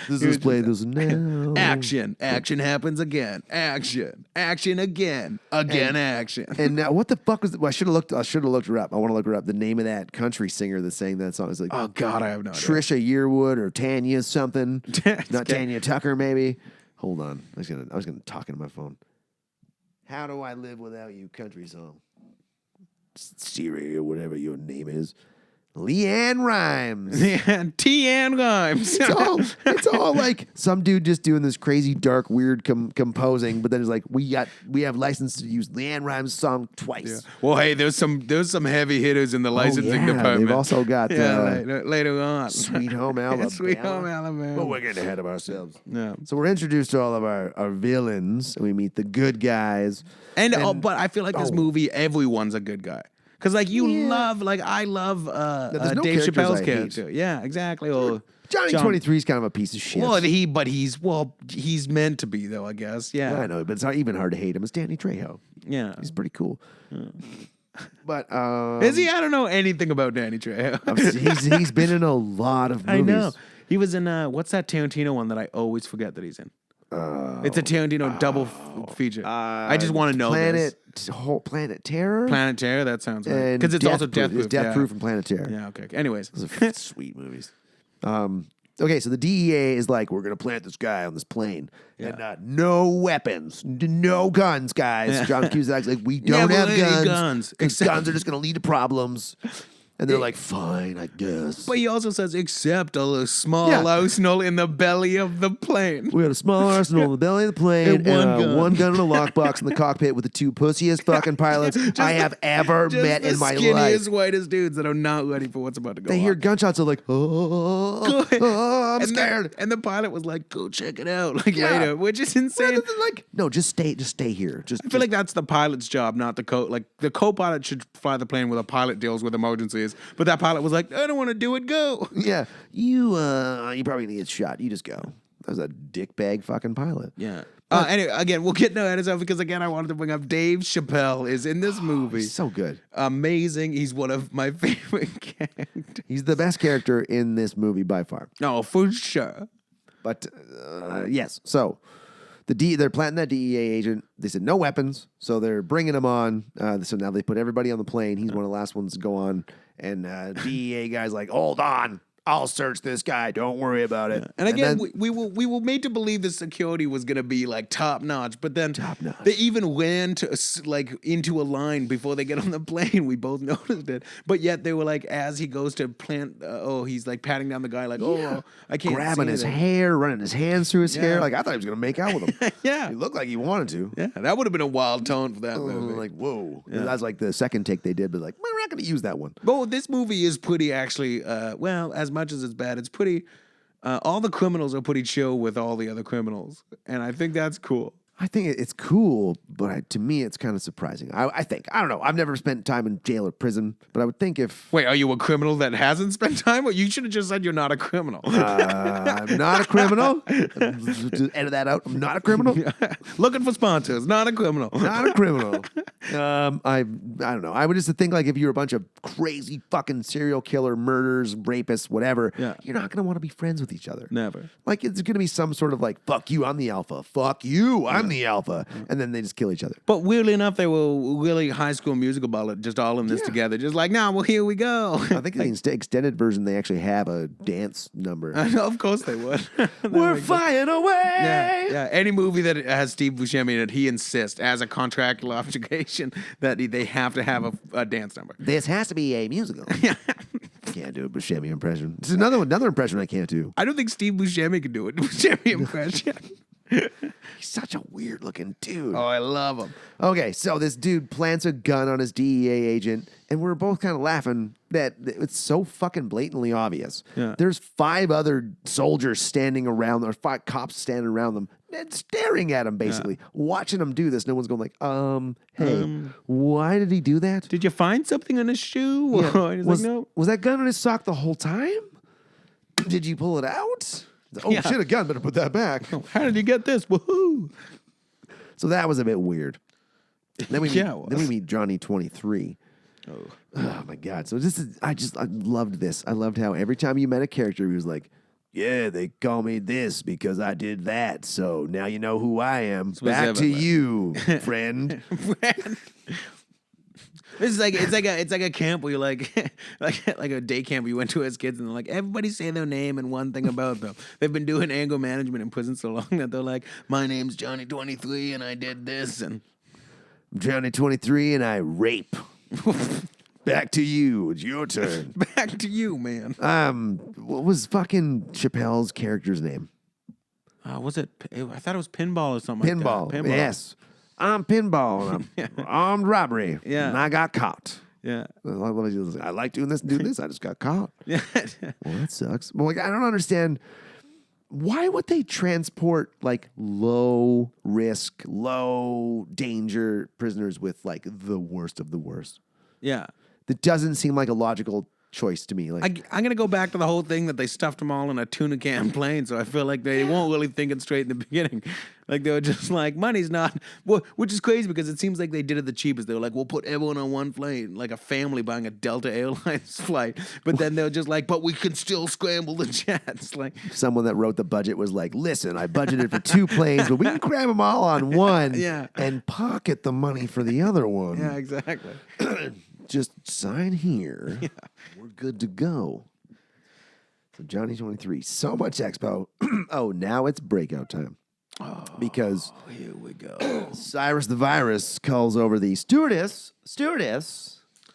Speaker 2: This is play this now.
Speaker 1: Action happens again. Action again. Action.
Speaker 2: And now, what the fuck was? I should have looked her up. I want to look her up. The name of that country singer that sang that song is like,
Speaker 1: Oh God, I have no idea.
Speaker 2: Trisha Yearwood or Tanya something. Not Tanya Tucker, maybe. Hold on. I was gonna talk into my phone. How do I live without you? Country song. Siri or whatever your name is. Leanne Rhymes.
Speaker 1: Yeah, T.N. Rhymes.
Speaker 2: It's all like some dude just doing this crazy, dark, weird composing, but then it's like we have license to use Leanne Rhymes' song twice.
Speaker 1: Yeah. Well, hey, there's some heavy hitters in the licensing department.
Speaker 2: They've also got
Speaker 1: later on.
Speaker 2: Sweet Home Alabama.
Speaker 1: Sweet Home Alabama.
Speaker 2: But we're getting ahead of ourselves.
Speaker 1: Yeah.
Speaker 2: So we're introduced to all of our villains, and we meet the good guys.
Speaker 1: But I feel like this movie, everyone's a good guy. Because, like, I love
Speaker 2: no
Speaker 1: Dave
Speaker 2: characters
Speaker 1: Chappelle's
Speaker 2: I hate.
Speaker 1: character. Yeah, exactly. Or
Speaker 2: Johnny 23 is kind of a piece of shit.
Speaker 1: Well, he's meant to be, though, I guess. Yeah.
Speaker 2: I know, but it's not even hard to hate him. It's Danny Trejo.
Speaker 1: Yeah.
Speaker 2: He's pretty cool. But
Speaker 1: is he? I don't know anything about Danny Trejo.
Speaker 2: he's been in a lot of movies.
Speaker 1: I know. He was in what's that Tarantino one that I always forget that he's in? It's a Tarantino double feature. I just want to know this.
Speaker 2: Planet Terror?
Speaker 1: Planet Terror, that sounds right. Because it's also Death Proof.
Speaker 2: It's Death Proof and Planet Terror.
Speaker 1: Yeah, okay. Anyways.
Speaker 2: Those are sweet movies. Okay, so the DEA is like, we're going to plant this guy on this plane.
Speaker 1: Yeah.
Speaker 2: And no weapons, no guns, guys.
Speaker 1: Yeah.
Speaker 2: John Cusack's like, we don't have
Speaker 1: any
Speaker 2: guns.
Speaker 1: guns.
Speaker 2: Because guns are just going to lead to problems. And they're like, fine, I guess.
Speaker 1: But he also says, except a small arsenal in the belly of the plane.
Speaker 2: We had a small arsenal in the belly of the plane
Speaker 1: And
Speaker 2: one gun in a lockbox in the cockpit with the two pussiest fucking pilots I have ever met in my life.
Speaker 1: Skinniest, whitest dudes that are not ready for what's about to go
Speaker 2: They
Speaker 1: on.
Speaker 2: hear gunshots, they're like, I'm scared.
Speaker 1: And the pilot was like, go check it out, later, which is insane.
Speaker 2: Like, no, just stay here.
Speaker 1: I feel like that's the pilot's job, not the the co-pilot should fly the plane where the pilot deals with emergencies. But that pilot was like, I don't want to do it, go.
Speaker 2: Yeah. You probably gonna get shot. You just go. That was a dickbag fucking pilot.
Speaker 1: Yeah. Anyway, again, we'll get no edits out because, again, I wanted to bring up Dave Chappelle is in this movie.
Speaker 2: He's so good.
Speaker 1: Amazing. He's one of my favorite characters.
Speaker 2: He's the best character in this movie by far.
Speaker 1: No, for sure.
Speaker 2: But, yes. So, they're planting that DEA agent. They said no weapons, so they're bringing him on. So now they put everybody on the plane. He's one of the last ones to go on. And DEA guy's like, hold on. I'll search this guy. Don't worry about it.
Speaker 1: And again, we were made to believe the security was going to be like top notch, but then they even ran to into a line before they get on the plane. We both noticed it, but yet they were like, as he goes to plant, he's like patting down the guy, like, I can't
Speaker 2: grabbing
Speaker 1: see
Speaker 2: his
Speaker 1: anything.
Speaker 2: hair, running his hands through his hair. Like I thought he was gonna make out with him.
Speaker 1: Yeah,
Speaker 2: he looked like he wanted to.
Speaker 1: Yeah, that would have been a wild tone for that movie.
Speaker 2: Like whoa, that's like the second take they did, but like we're not gonna use that one.
Speaker 1: Well, this movie is pretty actually. Well, as much as it's bad, it's pretty. all the criminals are pretty chill with all the other criminals, and I think that's cool.
Speaker 2: I think it's cool, but to me, it's kind of surprising. I think. I don't know. I've never spent time in jail or prison, but I would think if...
Speaker 1: Wait, are you a criminal that hasn't spent time? Or you should have just said you're not a criminal.
Speaker 2: I'm not a criminal. Just edit that out. I'm not a criminal.
Speaker 1: Looking for sponsors. Not a criminal.
Speaker 2: Not a criminal. I don't know. I would just think like if you're a bunch of crazy fucking serial killer, murderers, rapists, whatever,
Speaker 1: Yeah.
Speaker 2: you're not going to want to be friends with each other.
Speaker 1: Never.
Speaker 2: Like it's going to be some sort of like, fuck you, I'm the alpha. Fuck you, I'm the alpha. And then they just kill each other.
Speaker 1: But weirdly enough, they were really High School Musical ball, just all in this together. Just like, nah, well, here we go.
Speaker 2: I think in the extended version, they actually have a dance number.
Speaker 1: I know, of course they would.
Speaker 2: We're flying away.
Speaker 1: Yeah. Any movie that has Steve Buscemi in it, he insists as a contractual obligation that they have to have a dance number.
Speaker 2: This has to be a musical. Can't do a Buscemi impression. This is another impression I can't do.
Speaker 1: I don't think Steve Buscemi can do it. Buscemi impression.
Speaker 2: He's such a weird looking dude.
Speaker 1: Oh, I love him.
Speaker 2: Okay, so this dude plants a gun on his DEA agent, and we're both kind of laughing that it's so fucking blatantly obvious.
Speaker 1: Yeah.
Speaker 2: There's 5 other soldiers standing around, or 5 cops standing around them, and staring at him, basically, watching him do this. No one's going like, hey, why did he do that?
Speaker 1: Did you find something on his shoe?
Speaker 2: Yeah.
Speaker 1: Or he's like, no.
Speaker 2: Was that gun on his sock the whole time? Did you pull it out? Oh,
Speaker 1: Yeah.
Speaker 2: shit, a gun. Better put that back.
Speaker 1: How did you get this? Woohoo!
Speaker 2: So that was a bit weird. Then we meet,
Speaker 1: Yeah, it was.
Speaker 2: then we meet Johnny 23. Oh my God. So I loved this. I loved how every time you met a character, he was like, yeah, they call me this because I did that. So now you know who I am. Back to you, friend.
Speaker 1: It's like a camp where you like a day camp where you went to as kids and they're like, everybody say their name and one thing about them. They've been doing anger management in prison so long that they're like, my name's Johnny 23 and I did this, and
Speaker 2: I'm Johnny 23 and I rape. Back to you. It's your turn.
Speaker 1: back to you, man.
Speaker 2: What was fucking Chappelle's character's name?
Speaker 1: Was it? I thought it was Pinball or something.
Speaker 2: Pinball.
Speaker 1: Like that. Pinball.
Speaker 2: Yes. I'm Pinball. And I'm armed robbery.
Speaker 1: Yeah.
Speaker 2: And I got caught.
Speaker 1: Yeah.
Speaker 2: I like doing this and doing this. I just got caught.
Speaker 1: Yeah.
Speaker 2: Well, that sucks. Well, like, I don't understand. Why would they transport like low risk, low danger prisoners with like the worst of the worst?
Speaker 1: Yeah.
Speaker 2: That doesn't seem like a logical choice to me. Like,
Speaker 1: I'm going to go back to the whole thing that they stuffed them all in a tuna can plane, so I feel like they weren't really thinking straight in the beginning. Like, they were just like, money's not... Well, which is crazy because it seems like they did it the cheapest. They were like, we'll put everyone on one plane, like a family buying a Delta Airlines flight. But then they're just like, but we can still scramble the jets. Like,
Speaker 2: someone that wrote the budget was like, listen, I budgeted for 2 planes, but we can cram them all on one and pocket the money for the other one.
Speaker 1: yeah, exactly.
Speaker 2: Just sign here. Yeah. We're good to go. So Johnny 23, so much expo. Oh, now it's breakout time. Oh, because
Speaker 1: here we go.
Speaker 2: Cyrus the Virus calls over the stewardess.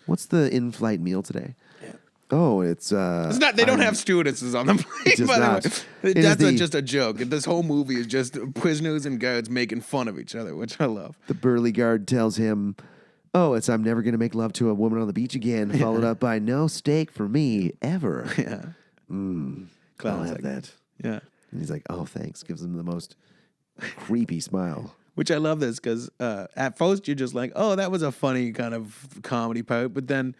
Speaker 2: What's the in-flight meal today? Yeah. Oh, it's
Speaker 1: not. They don't have stewardesses on the plane. By the way, that's just a joke. This whole movie is just prisoners and guards making fun of each other, which I love.
Speaker 2: The burly guard tells him, oh, it's I'm never going to make love to a woman on the beach again, followed up by no steak for me, ever.
Speaker 1: Yeah.
Speaker 2: I'll have that.
Speaker 1: Yeah.
Speaker 2: And he's like, oh, thanks. Gives him the most creepy smile.
Speaker 1: Which I love this because at first you're just like, oh, that was a funny kind of comedy part. But then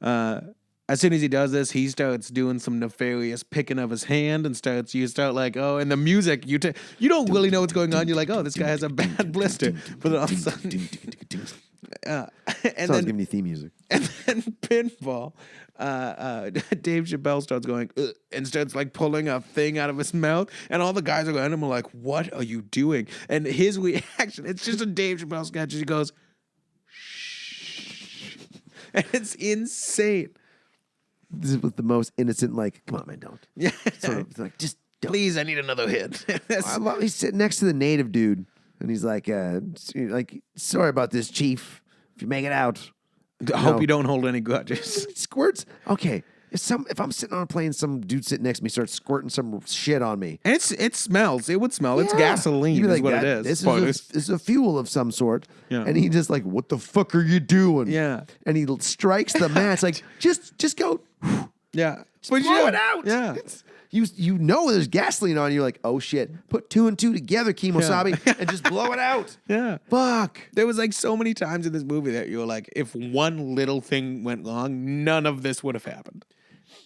Speaker 1: as soon as he does this, he starts doing some nefarious picking of his hand and you start like, oh, and the music, you don't really know what's going on. You're like, oh, this guy has a bad blister. But then all of a sudden... and
Speaker 2: then giving you theme music.
Speaker 1: And then Pinball, Dave Chappelle starts going and starts like pulling a thing out of his mouth, and all the guys are going him like, "What are you doing?" And his reaction, it's just a Dave Chappelle sketch. He goes, "Shh," and it's insane.
Speaker 2: This was the most innocent. Like, come on, man, don't.
Speaker 1: Yeah,
Speaker 2: sort of like just don't.
Speaker 1: Please, I need another hit.
Speaker 2: He's sitting next to the native dude. And he's like, sorry about this, Chief. If you make it out,
Speaker 1: I hope you don't hold any grudges.
Speaker 2: Squirts. Okay, if I'm sitting on a plane, some dude sitting next to me starts squirting some shit on me.
Speaker 1: And it smells. It would smell. It's gasoline. Is what it is.
Speaker 2: This is a fuel of some sort.
Speaker 1: Yeah.
Speaker 2: And he just like, what the fuck are you doing?
Speaker 1: Yeah.
Speaker 2: And he strikes the match like, just go.
Speaker 1: Yeah.
Speaker 2: Blow it out.
Speaker 1: Yeah.
Speaker 2: You know there's gasoline on. You're like, oh shit, put 2 and 2 together, Kimosabe, and just blow it out.
Speaker 1: Yeah.
Speaker 2: Fuck.
Speaker 1: There was like so many times in this movie that you were like, if one little thing went wrong, none of this would have happened.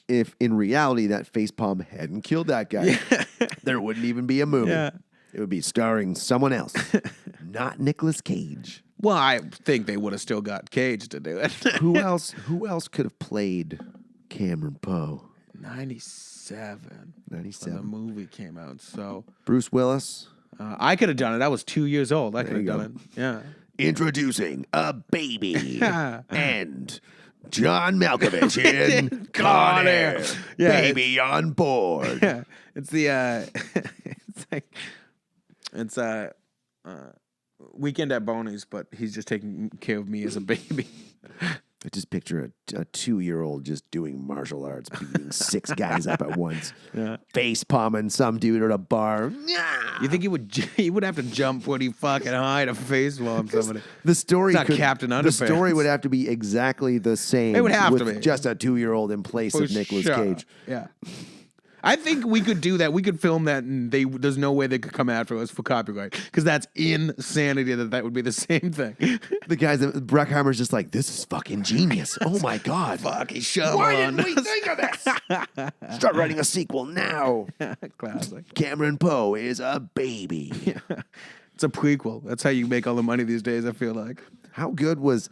Speaker 2: If in reality that facepalm hadn't killed that guy, there wouldn't even be a movie.
Speaker 1: Yeah.
Speaker 2: It would be starring someone else, not Nicolas Cage.
Speaker 1: Well, I think they would have still got Cage to do it.
Speaker 2: Who else could have played Cameron Poe?
Speaker 1: 97.
Speaker 2: 97.
Speaker 1: The movie came out. So
Speaker 2: Bruce Willis.
Speaker 1: I could have done it. I was 2 years old. I could have
Speaker 2: you
Speaker 1: done it. Yeah.
Speaker 2: Introducing a baby and John Malkovich in Con Air.
Speaker 1: Yeah,
Speaker 2: Baby on board.
Speaker 1: Yeah. It's the it's Weekend at Boney's, but he's just taking care of me as a baby.
Speaker 2: I just picture a 2-year-old just doing martial arts, beating 6 guys up at once.
Speaker 1: Yeah.
Speaker 2: Face palming some dude at a bar.
Speaker 1: You think he would have to jump pretty fucking high to face palm somebody?
Speaker 2: The story
Speaker 1: It's not Captain
Speaker 2: The
Speaker 1: Underpants.
Speaker 2: story would have to be exactly the same.
Speaker 1: It would have
Speaker 2: with
Speaker 1: to be.
Speaker 2: just a 2-year-old in place
Speaker 1: For
Speaker 2: of Nicolas
Speaker 1: sure.
Speaker 2: Cage.
Speaker 1: Yeah. I think we could do that. We could film that, and there's no way they could come after us for copyright, because that's insanity that would be the same thing.
Speaker 2: The guys, Bruckheimer's just like, this is fucking genius. Oh my God.
Speaker 1: Fuck, he's shoving
Speaker 2: Why
Speaker 1: on
Speaker 2: didn't we
Speaker 1: us.
Speaker 2: think of this? Start writing a sequel now.
Speaker 1: Classic.
Speaker 2: Cameron Poe is a baby.
Speaker 1: It's a prequel. That's how you make all the money these days, I feel like.
Speaker 2: How good was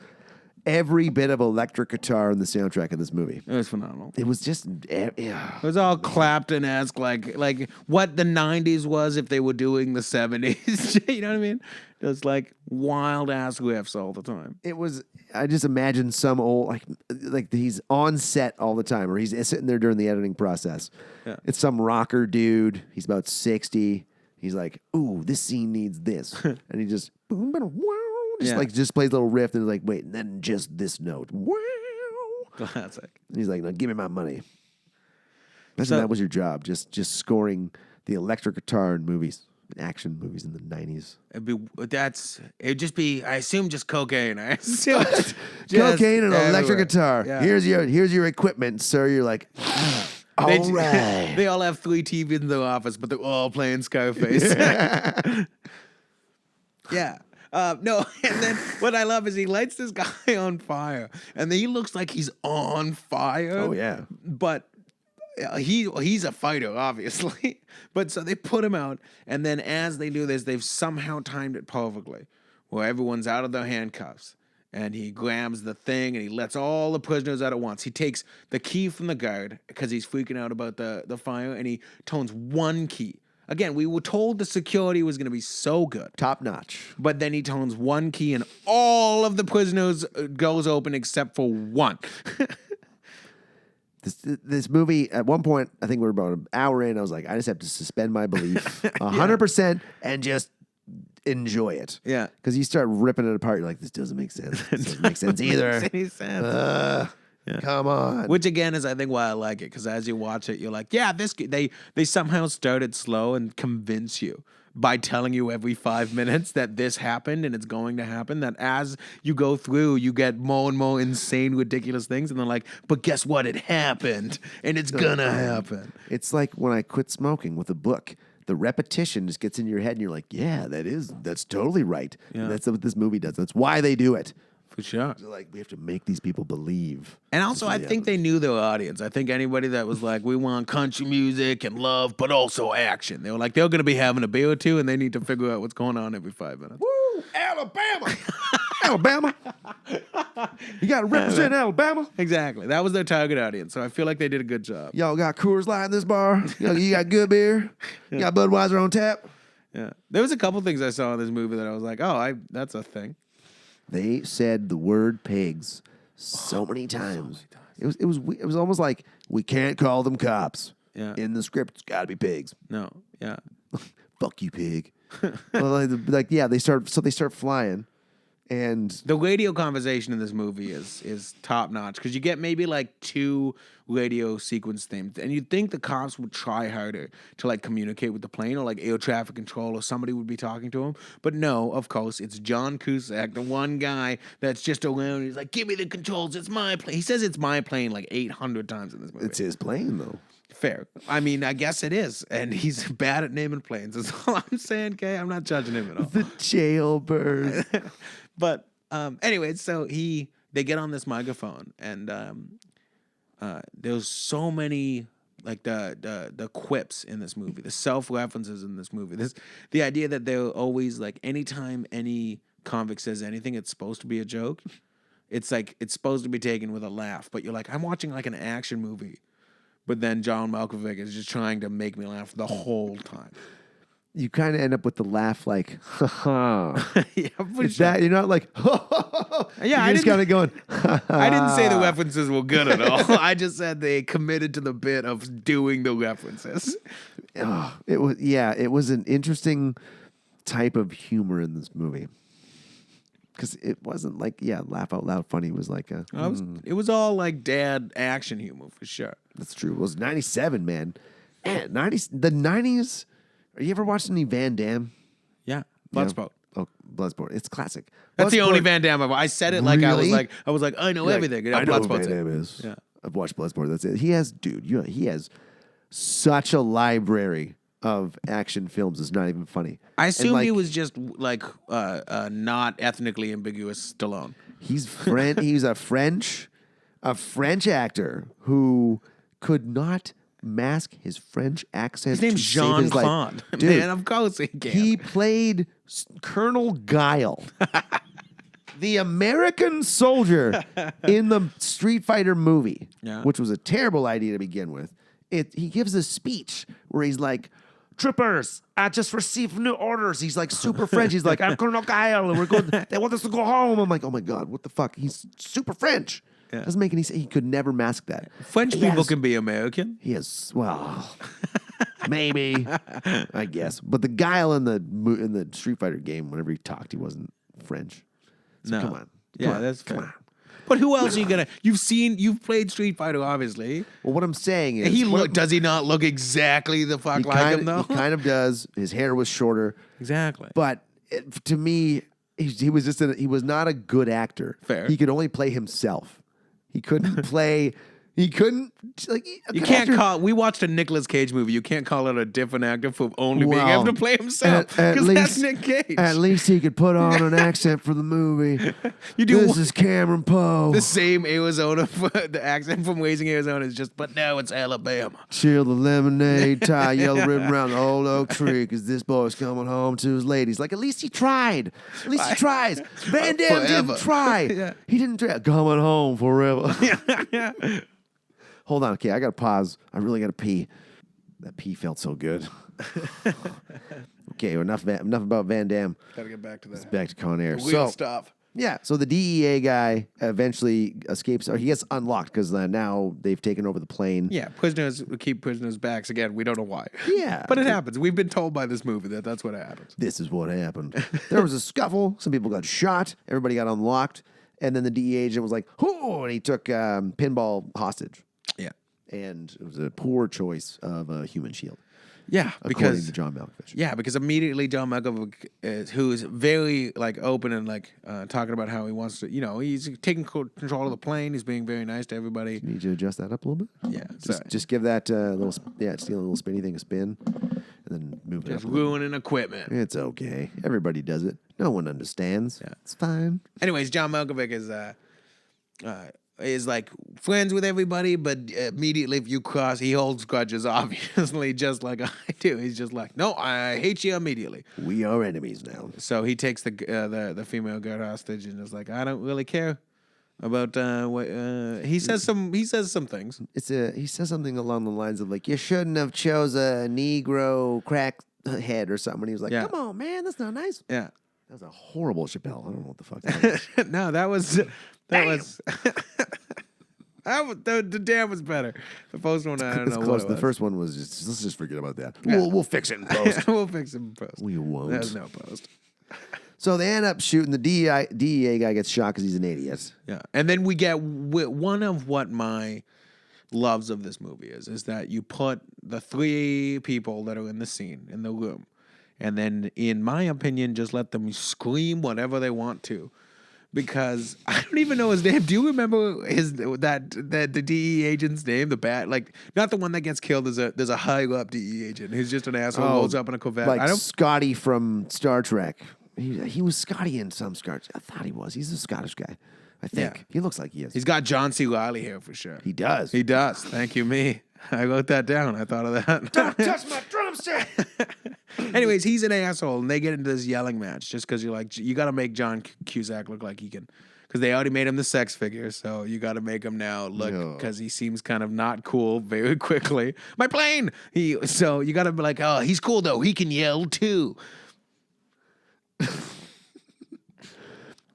Speaker 2: every bit of electric guitar in the soundtrack of this movie?
Speaker 1: It was phenomenal.
Speaker 2: It was just,
Speaker 1: It was all Clapton-esque, like what the 90s was if they were doing the 70s. You know what I mean? Just like wild-ass riffs all the time.
Speaker 2: it was, I just imagine some old, like he's on set all the time, or he's sitting there during the editing process.
Speaker 1: Yeah.
Speaker 2: It's some rocker dude. He's about 60. He's like, ooh, this scene needs this. And he just, just plays a little riff and like, wait, and then just this note. Wow.
Speaker 1: Classic.
Speaker 2: And he's like, no, give me my money. Imagine that was your job, just scoring the electric guitar in movies, action movies in the 90s.
Speaker 1: It'd just be, I assume, just cocaine. I assume just
Speaker 2: Cocaine and electric
Speaker 1: everywhere.
Speaker 2: guitar.
Speaker 1: Yeah.
Speaker 2: Here's your equipment, sir. You're like, all right.
Speaker 1: They all have 3 TVs in their office, but they're all playing Scarface. Yeah. No, and then what I love is he lights this guy on fire, and then he looks like he's on fire.
Speaker 2: Oh, yeah.
Speaker 1: But he's a fighter, obviously. But so they put him out, and then as they do this, they've somehow timed it perfectly, where everyone's out of their handcuffs, and he grabs the thing, and he lets all the prisoners out at once. He takes the key from the guard, because he's freaking out about the fire, and he turns one key. Again, we were told the security was going to be so good.
Speaker 2: Top notch.
Speaker 1: But then he turns one key and all of the prisoners goes open except for one.
Speaker 2: This movie, at one point, I think we were about an hour in, I was like, I just have to suspend my belief 100% and just enjoy it.
Speaker 1: Yeah.
Speaker 2: Because you start ripping it apart, you're like, this doesn't make sense. This doesn't make sense either.
Speaker 1: Makes any sense.
Speaker 2: Come on.
Speaker 1: Which again is, I think, why I like it, because as you watch it, you're like, yeah, they somehow started slow and convince you by telling you every 5 minutes that this happened and it's going to happen, that as you go through, you get more and more insane, ridiculous things, and they're like, but guess what? It happened, and it's gonna happen.
Speaker 2: It's like when I quit smoking with a book. The repetition just gets in your head, and you're like, yeah, that's totally right.
Speaker 1: Yeah.
Speaker 2: And that's what this movie does. That's why they do it.
Speaker 1: For sure.
Speaker 2: They're like, we have to make these people believe.
Speaker 1: And also, I think they knew their audience. I think anybody that was like, we want country music and love, but also action. They were like, they're going to be having a beer or two, and they need to figure out what's going on every 5 minutes.
Speaker 2: Woo! Alabama! Alabama! You got to represent Alabama.
Speaker 1: Exactly. That was their target audience. So I feel like they did a good job.
Speaker 2: Y'all got Coors Light in this bar? You got good beer? You got Budweiser on tap?
Speaker 1: Yeah. There was a couple things I saw in this movie that I was like, oh, that's a thing.
Speaker 2: They said the word pigs so many times. It was almost like, we can't call them cops.
Speaker 1: Yeah.
Speaker 2: In the script, it's got to be pigs.
Speaker 1: No. Yeah.
Speaker 2: Fuck you, pig. Well, they start flying, and
Speaker 1: The radio conversation in this movie is top notch, because you get maybe like 2 radio sequence themes, and you'd think the cops would try harder to like communicate with the plane, or like air traffic control, or somebody would be talking to him. But no, of course, it's John Cusack, the one guy that's just around. He's like, "Give me the controls. It's my plane." He says it's my plane like 800 times in this movie.
Speaker 2: it's his plane though.
Speaker 1: Fair. I mean, I guess it is. And he's bad at naming planes. That's all I'm saying, okay? I'm not judging him at all.
Speaker 2: The jailbird.
Speaker 1: But anyway, so they get on this microphone, and there's so many like the quips in this movie, the self-references in this movie. The idea that they're always like, anytime any convict says anything, it's supposed to be a joke. It's like it's supposed to be taken with a laugh, but you're like, I'm watching like an action movie. But then John Malkovich is just trying to make me laugh the whole time.
Speaker 2: You kind of end up with the laugh like, ha ha.
Speaker 1: Yeah,
Speaker 2: It's that, you're not like, ha ha ha.
Speaker 1: Yeah,
Speaker 2: you're just kind of going,
Speaker 1: I didn't say the references were good at all. I just said they committed to the bit of doing the references.
Speaker 2: It was an interesting type of humor in this movie. Because it wasn't like, laugh out loud funny. It was like
Speaker 1: It was all like dad action humor for sure.
Speaker 2: That's true. It was 97, man. And the 90s. Are you ever watched any Van Damme?
Speaker 1: Yeah, Bloodsport.
Speaker 2: Oh, Bloodsport. It's classic.
Speaker 1: That's the only
Speaker 2: Bloodsport-
Speaker 1: Van Damme I said it like
Speaker 2: Really?
Speaker 1: I was like, I know everything.
Speaker 2: I know who
Speaker 1: Bloodsport's
Speaker 2: Van
Speaker 1: it.
Speaker 2: Damme is.
Speaker 1: Yeah.
Speaker 2: I've watched Bloodsport. That's it. He has such a library of action films. It's not even funny.
Speaker 1: I assume
Speaker 2: And,
Speaker 1: he was just like not ethnically ambiguous Stallone.
Speaker 2: He's a French actor who could not mask his French accent.
Speaker 1: His name's
Speaker 2: to save his life.
Speaker 1: Jean-Claude.
Speaker 2: Dude,
Speaker 1: Man, of course he can.
Speaker 2: he played Colonel Guile, the American soldier in the Street Fighter movie, which was a terrible idea to begin with. He gives a speech where he's like, "Troopers, I just received new orders." He's like super French. He's like, "I'm Colonel Guile, and we're going. They want us to go home." I'm like, "Oh my god, what the fuck?" He's super French.
Speaker 1: Yeah.
Speaker 2: Doesn't make any sense. He could never mask that.
Speaker 1: French people can be American.
Speaker 2: He is, well, maybe, I guess. But the Guile in the Street Fighter game, whenever he talked, he wasn't French. So
Speaker 1: No.
Speaker 2: come on.
Speaker 1: That's fair.
Speaker 2: Come on.
Speaker 1: But who else are you gonna? You've played Street Fighter, obviously.
Speaker 2: Well, what I'm saying is,
Speaker 1: Does he not look exactly the fuck like him though?
Speaker 2: He kind of does. His hair was shorter.
Speaker 1: Exactly.
Speaker 2: But to me, he was just he was not a good actor.
Speaker 1: Fair.
Speaker 2: He could only play himself. He couldn't play. He couldn't like.
Speaker 1: You can't call. We watched a Nicolas Cage movie. You can't call it a different actor for only being able to play himself because that's Nick Cage.
Speaker 2: At least he could put on an accent for the movie.
Speaker 1: You do
Speaker 2: This is Cameron Poe.
Speaker 1: the same Arizona. The accent from Raising Arizona is just, but now it's Alabama.
Speaker 2: Chill the lemonade, tie yellow ribbon around the old oak tree, because this boy's coming home to his ladies. Like, at least he tried. At least he tries. Van Damme
Speaker 1: Forever.
Speaker 2: didn't try.
Speaker 1: Yeah.
Speaker 2: He didn't try. Coming home forever.
Speaker 1: Yeah.
Speaker 2: Hold on. Okay, I got to pause. I really got to pee. That pee felt so good. Okay, enough about Van Damme.
Speaker 1: Gotta get back to that.
Speaker 2: Back to Con Air.
Speaker 1: Weird stuff.
Speaker 2: Yeah, so the DEA guy eventually escapes, or he gets unlocked because now they've taken over the plane.
Speaker 1: Yeah, prisoners keep prisoners' backs again. We don't know why.
Speaker 2: Yeah.
Speaker 1: But it happens. We've been told by this movie that that's what happens.
Speaker 2: This is what happened. There was a scuffle. Some people got shot. Everybody got unlocked. And then the DEA agent was like, "Whoo!" And he took Pinball hostage.
Speaker 1: Yeah.
Speaker 2: And it was a poor choice of a human shield,
Speaker 1: Yeah,
Speaker 2: according to John Malkovich.
Speaker 1: Yeah, because immediately John Malkovich, who is very like open and like talking about how he wants to, he's taking control of the plane. He's being very nice to everybody.
Speaker 2: Need you to adjust that up a little bit?
Speaker 1: Yeah,
Speaker 2: Just give that just give a little spinny thing a spin, and then move it
Speaker 1: just
Speaker 2: up. A little.
Speaker 1: ruining equipment.
Speaker 2: It's okay. Everybody does it. No one understands.
Speaker 1: Yeah.
Speaker 2: It's fine.
Speaker 1: Anyways, John Malkovich is like friends with everybody, but immediately if you cross, he holds grudges, obviously, just like I do. He's just like, no, I hate you immediately.
Speaker 2: We are enemies now.
Speaker 1: So he takes the female guard hostage and is like, I don't really care about what he says some things.
Speaker 2: He says something along the lines of like, you shouldn't have chose a Negro crackhead or something. And he was like, come on, man, that's not nice.
Speaker 1: Yeah.
Speaker 2: That was a horrible Chappelle. I don't know what the fuck that was.
Speaker 1: No, that was the damn was better. The first one, I don't know
Speaker 2: close.
Speaker 1: what it
Speaker 2: The
Speaker 1: was.
Speaker 2: first one was just, let's just forget about that.
Speaker 1: Yeah.
Speaker 2: We'll fix it in post.
Speaker 1: We'll fix it in post.
Speaker 2: We won't.
Speaker 1: There's no post.
Speaker 2: So they end up shooting. The DEA guy gets shot because he's an idiot.
Speaker 1: Yeah, and then we get one of what my loves of this movie is that you put the three people that are in the scene in the room, and then, in my opinion, just let them scream whatever they want to. because I don't even know his name. Do you remember the DE agent's name? The bad, like not the one that gets killed. There's a high up DE agent who's just an asshole. Rolls up in a Corvette.
Speaker 2: Like Scotty from Star Trek. He was Scotty in some Star Trek. I thought he was. He's a Scottish guy. I think.
Speaker 1: Yeah.
Speaker 2: He looks like he is.
Speaker 1: He's got John C. Reilly here for sure.
Speaker 2: He does.
Speaker 1: He does. Thank you, me. I wrote that down. I thought of that.
Speaker 2: Don't touch my drumstick.
Speaker 1: Anyways, he's an asshole, and they get into this yelling match just because you're like, you got to make John Cusack look like he can, because they already made him the sex figure, so you got to make him now look, because he seems kind of not cool very quickly. My plane. So you got to be like, oh, he's cool though. He can yell too.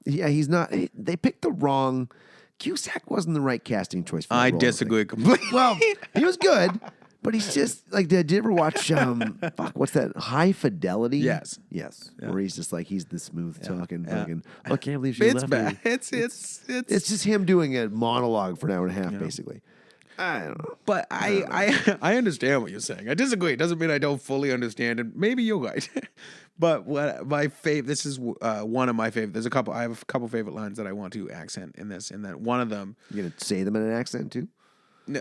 Speaker 2: Yeah, he's not. They picked the wrong. Cusack wasn't the right casting choice for the
Speaker 1: I
Speaker 2: role,
Speaker 1: disagree completely.
Speaker 2: Well, he was good, but he's just like. Did you ever watch? What's that? High Fidelity.
Speaker 1: Yes.
Speaker 2: Yes.
Speaker 1: Yeah.
Speaker 2: Where he's just like he's the smooth talking.
Speaker 1: Yeah.
Speaker 2: Fucking. I can't believe she
Speaker 1: It's
Speaker 2: left
Speaker 1: bad.
Speaker 2: me.
Speaker 1: It's
Speaker 2: just him doing a monologue for an hour and a half, basically. I don't know.
Speaker 1: But I understand what you're saying. I disagree. It doesn't mean I don't fully understand, and maybe you're right. But what my favorite, this is one of my favorite. There's a couple. I have a couple favorite lines that I want to accent in this. And that one of them.
Speaker 2: You gonna say them in an accent too?
Speaker 1: No,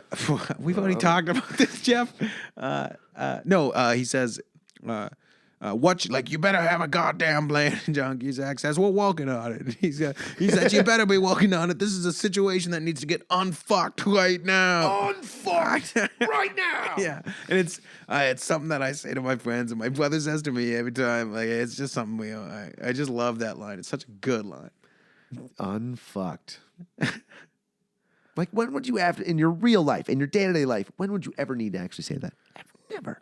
Speaker 1: we've already talked about this, Jeff. No, he says, you better have a goddamn plan. John Cusack says, we're working on it. He said, you better be working on it. This is a situation that needs to get unfucked right now.
Speaker 2: Unfucked right now.
Speaker 1: Yeah. And it's something that I say to my friends, and my brother says to me every time. Like, it's just something I just love that line. It's such a good line.
Speaker 2: Unfucked. Like, when would you have to, in your real life, in your day-to-day life, when would you ever need to actually say that?
Speaker 1: Never.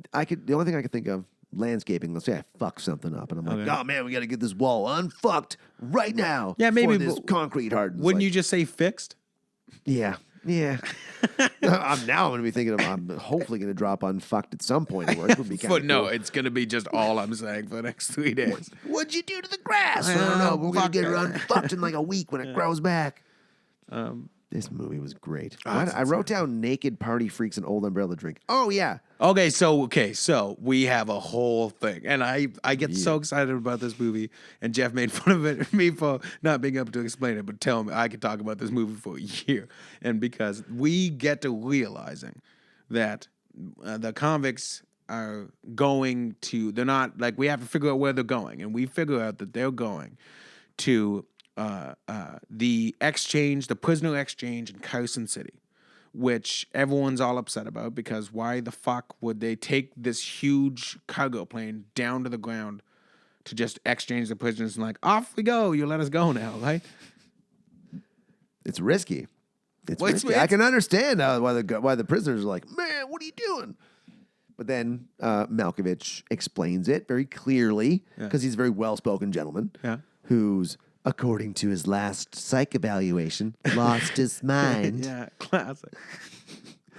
Speaker 2: The only thing I could think of, landscaping. Let's say I fuck something up, and I'm like, oh man, we got to get this wall unfucked right now.
Speaker 1: Yeah, maybe
Speaker 2: before this concrete hardens.
Speaker 1: Wouldn't you just say fixed?
Speaker 2: Yeah. I'm going to be thinking I'm hopefully going to drop unfucked at some point at work. It would be kind of
Speaker 1: No,
Speaker 2: cool.
Speaker 1: it's going to be just all I'm saying for the next 3 days.
Speaker 2: What'd you do to the grass? I don't know. We're going to get it unfucked in like a week when it grows back. This movie was great. I wrote down naked party freaks and old umbrella drink. Oh, yeah.
Speaker 1: Okay, so we have a whole thing, and I get so excited about this movie. And Jeff made fun of me for not being able to explain it, but tell me I could talk about this movie for a year. And because we get to realizing that the convicts are going to, they're not like, we have to figure out where they're going, and we figure out that they're going to the prisoner exchange in Carson City, which everyone's all upset about, because why the fuck would they take this huge cargo plane down to the ground to just exchange the prisoners and like, off we go, you let us go now, right?
Speaker 2: It's risky. It's
Speaker 1: Well,
Speaker 2: risky. I can understand why the prisoners are like, man, what are you doing? But then Malkovich explains it very clearly, because he's a very well-spoken gentleman who's, according to his last psych evaluation, lost his mind.
Speaker 1: Yeah, classic.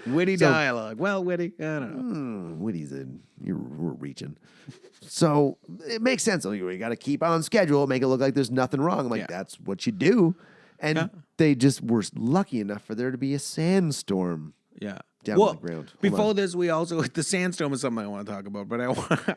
Speaker 1: Witty dialogue. Well, witty. I don't know.
Speaker 2: Witty's we're reaching. So it makes sense. You got to keep on schedule, make it look like there's nothing wrong. I'm like, that's what you do. And they just were lucky enough for there to be a sandstorm.
Speaker 1: Yeah.
Speaker 2: Down on the ground.
Speaker 1: Before this, we also, the sandstorm is something I want to talk about, but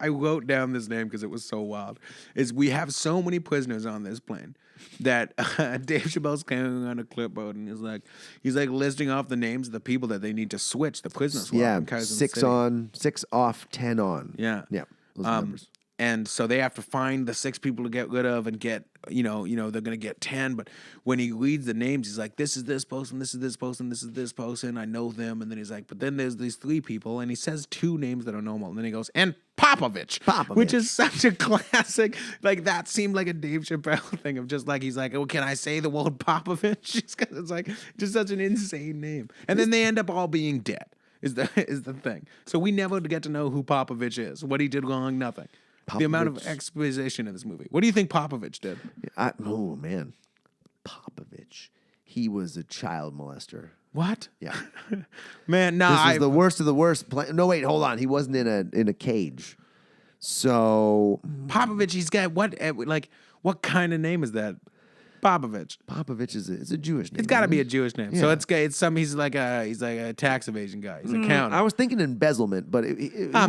Speaker 1: I wrote down this name because it was so wild. Is we have so many prisoners on this plane that Dave Chappelle's carrying on a clipboard, and he's like listing off the names of the people that they need to switch the prisoners.
Speaker 2: Yeah,
Speaker 1: in Carson
Speaker 2: 6
Speaker 1: City.
Speaker 2: on, 6 off, 10 on.
Speaker 1: Yeah.
Speaker 2: Those numbers.
Speaker 1: And so they have to find the 6 people to get rid of and get, they're going to get 10. But when he reads the names, he's like, this is this person, this is this person, this is this person. I know them. And then he's like, but then there's these 3 people. And he says 2 names that are normal. And then he goes, and Popovich.
Speaker 2: Popovich.
Speaker 1: Which is such a classic. Like, that seemed like a Dave Chappelle thing of just like, he's like, oh, can I say the word Popovich? Just 'cause it's like, just such an insane name. And then they end up all being dead is the thing. So we never get to know who Popovich is, what he did wrong, nothing. The amount of exposition in this movie. What do you think Popovich did?
Speaker 2: Oh, man. Popovich. He was a child molester.
Speaker 1: What?
Speaker 2: Yeah.
Speaker 1: Man, no.
Speaker 2: This was the worst of the worst. No, wait, hold on. He wasn't in a cage. So
Speaker 1: Popovich, he's got what kind of name is that? Popovich.
Speaker 2: Popovich is a Jewish name.
Speaker 1: It's got to
Speaker 2: isn't
Speaker 1: be
Speaker 2: it?
Speaker 1: a Jewish name.
Speaker 2: Yeah.
Speaker 1: So it's some. He's like a tax evasion guy. He's an accountant.
Speaker 2: I was thinking embezzlement, but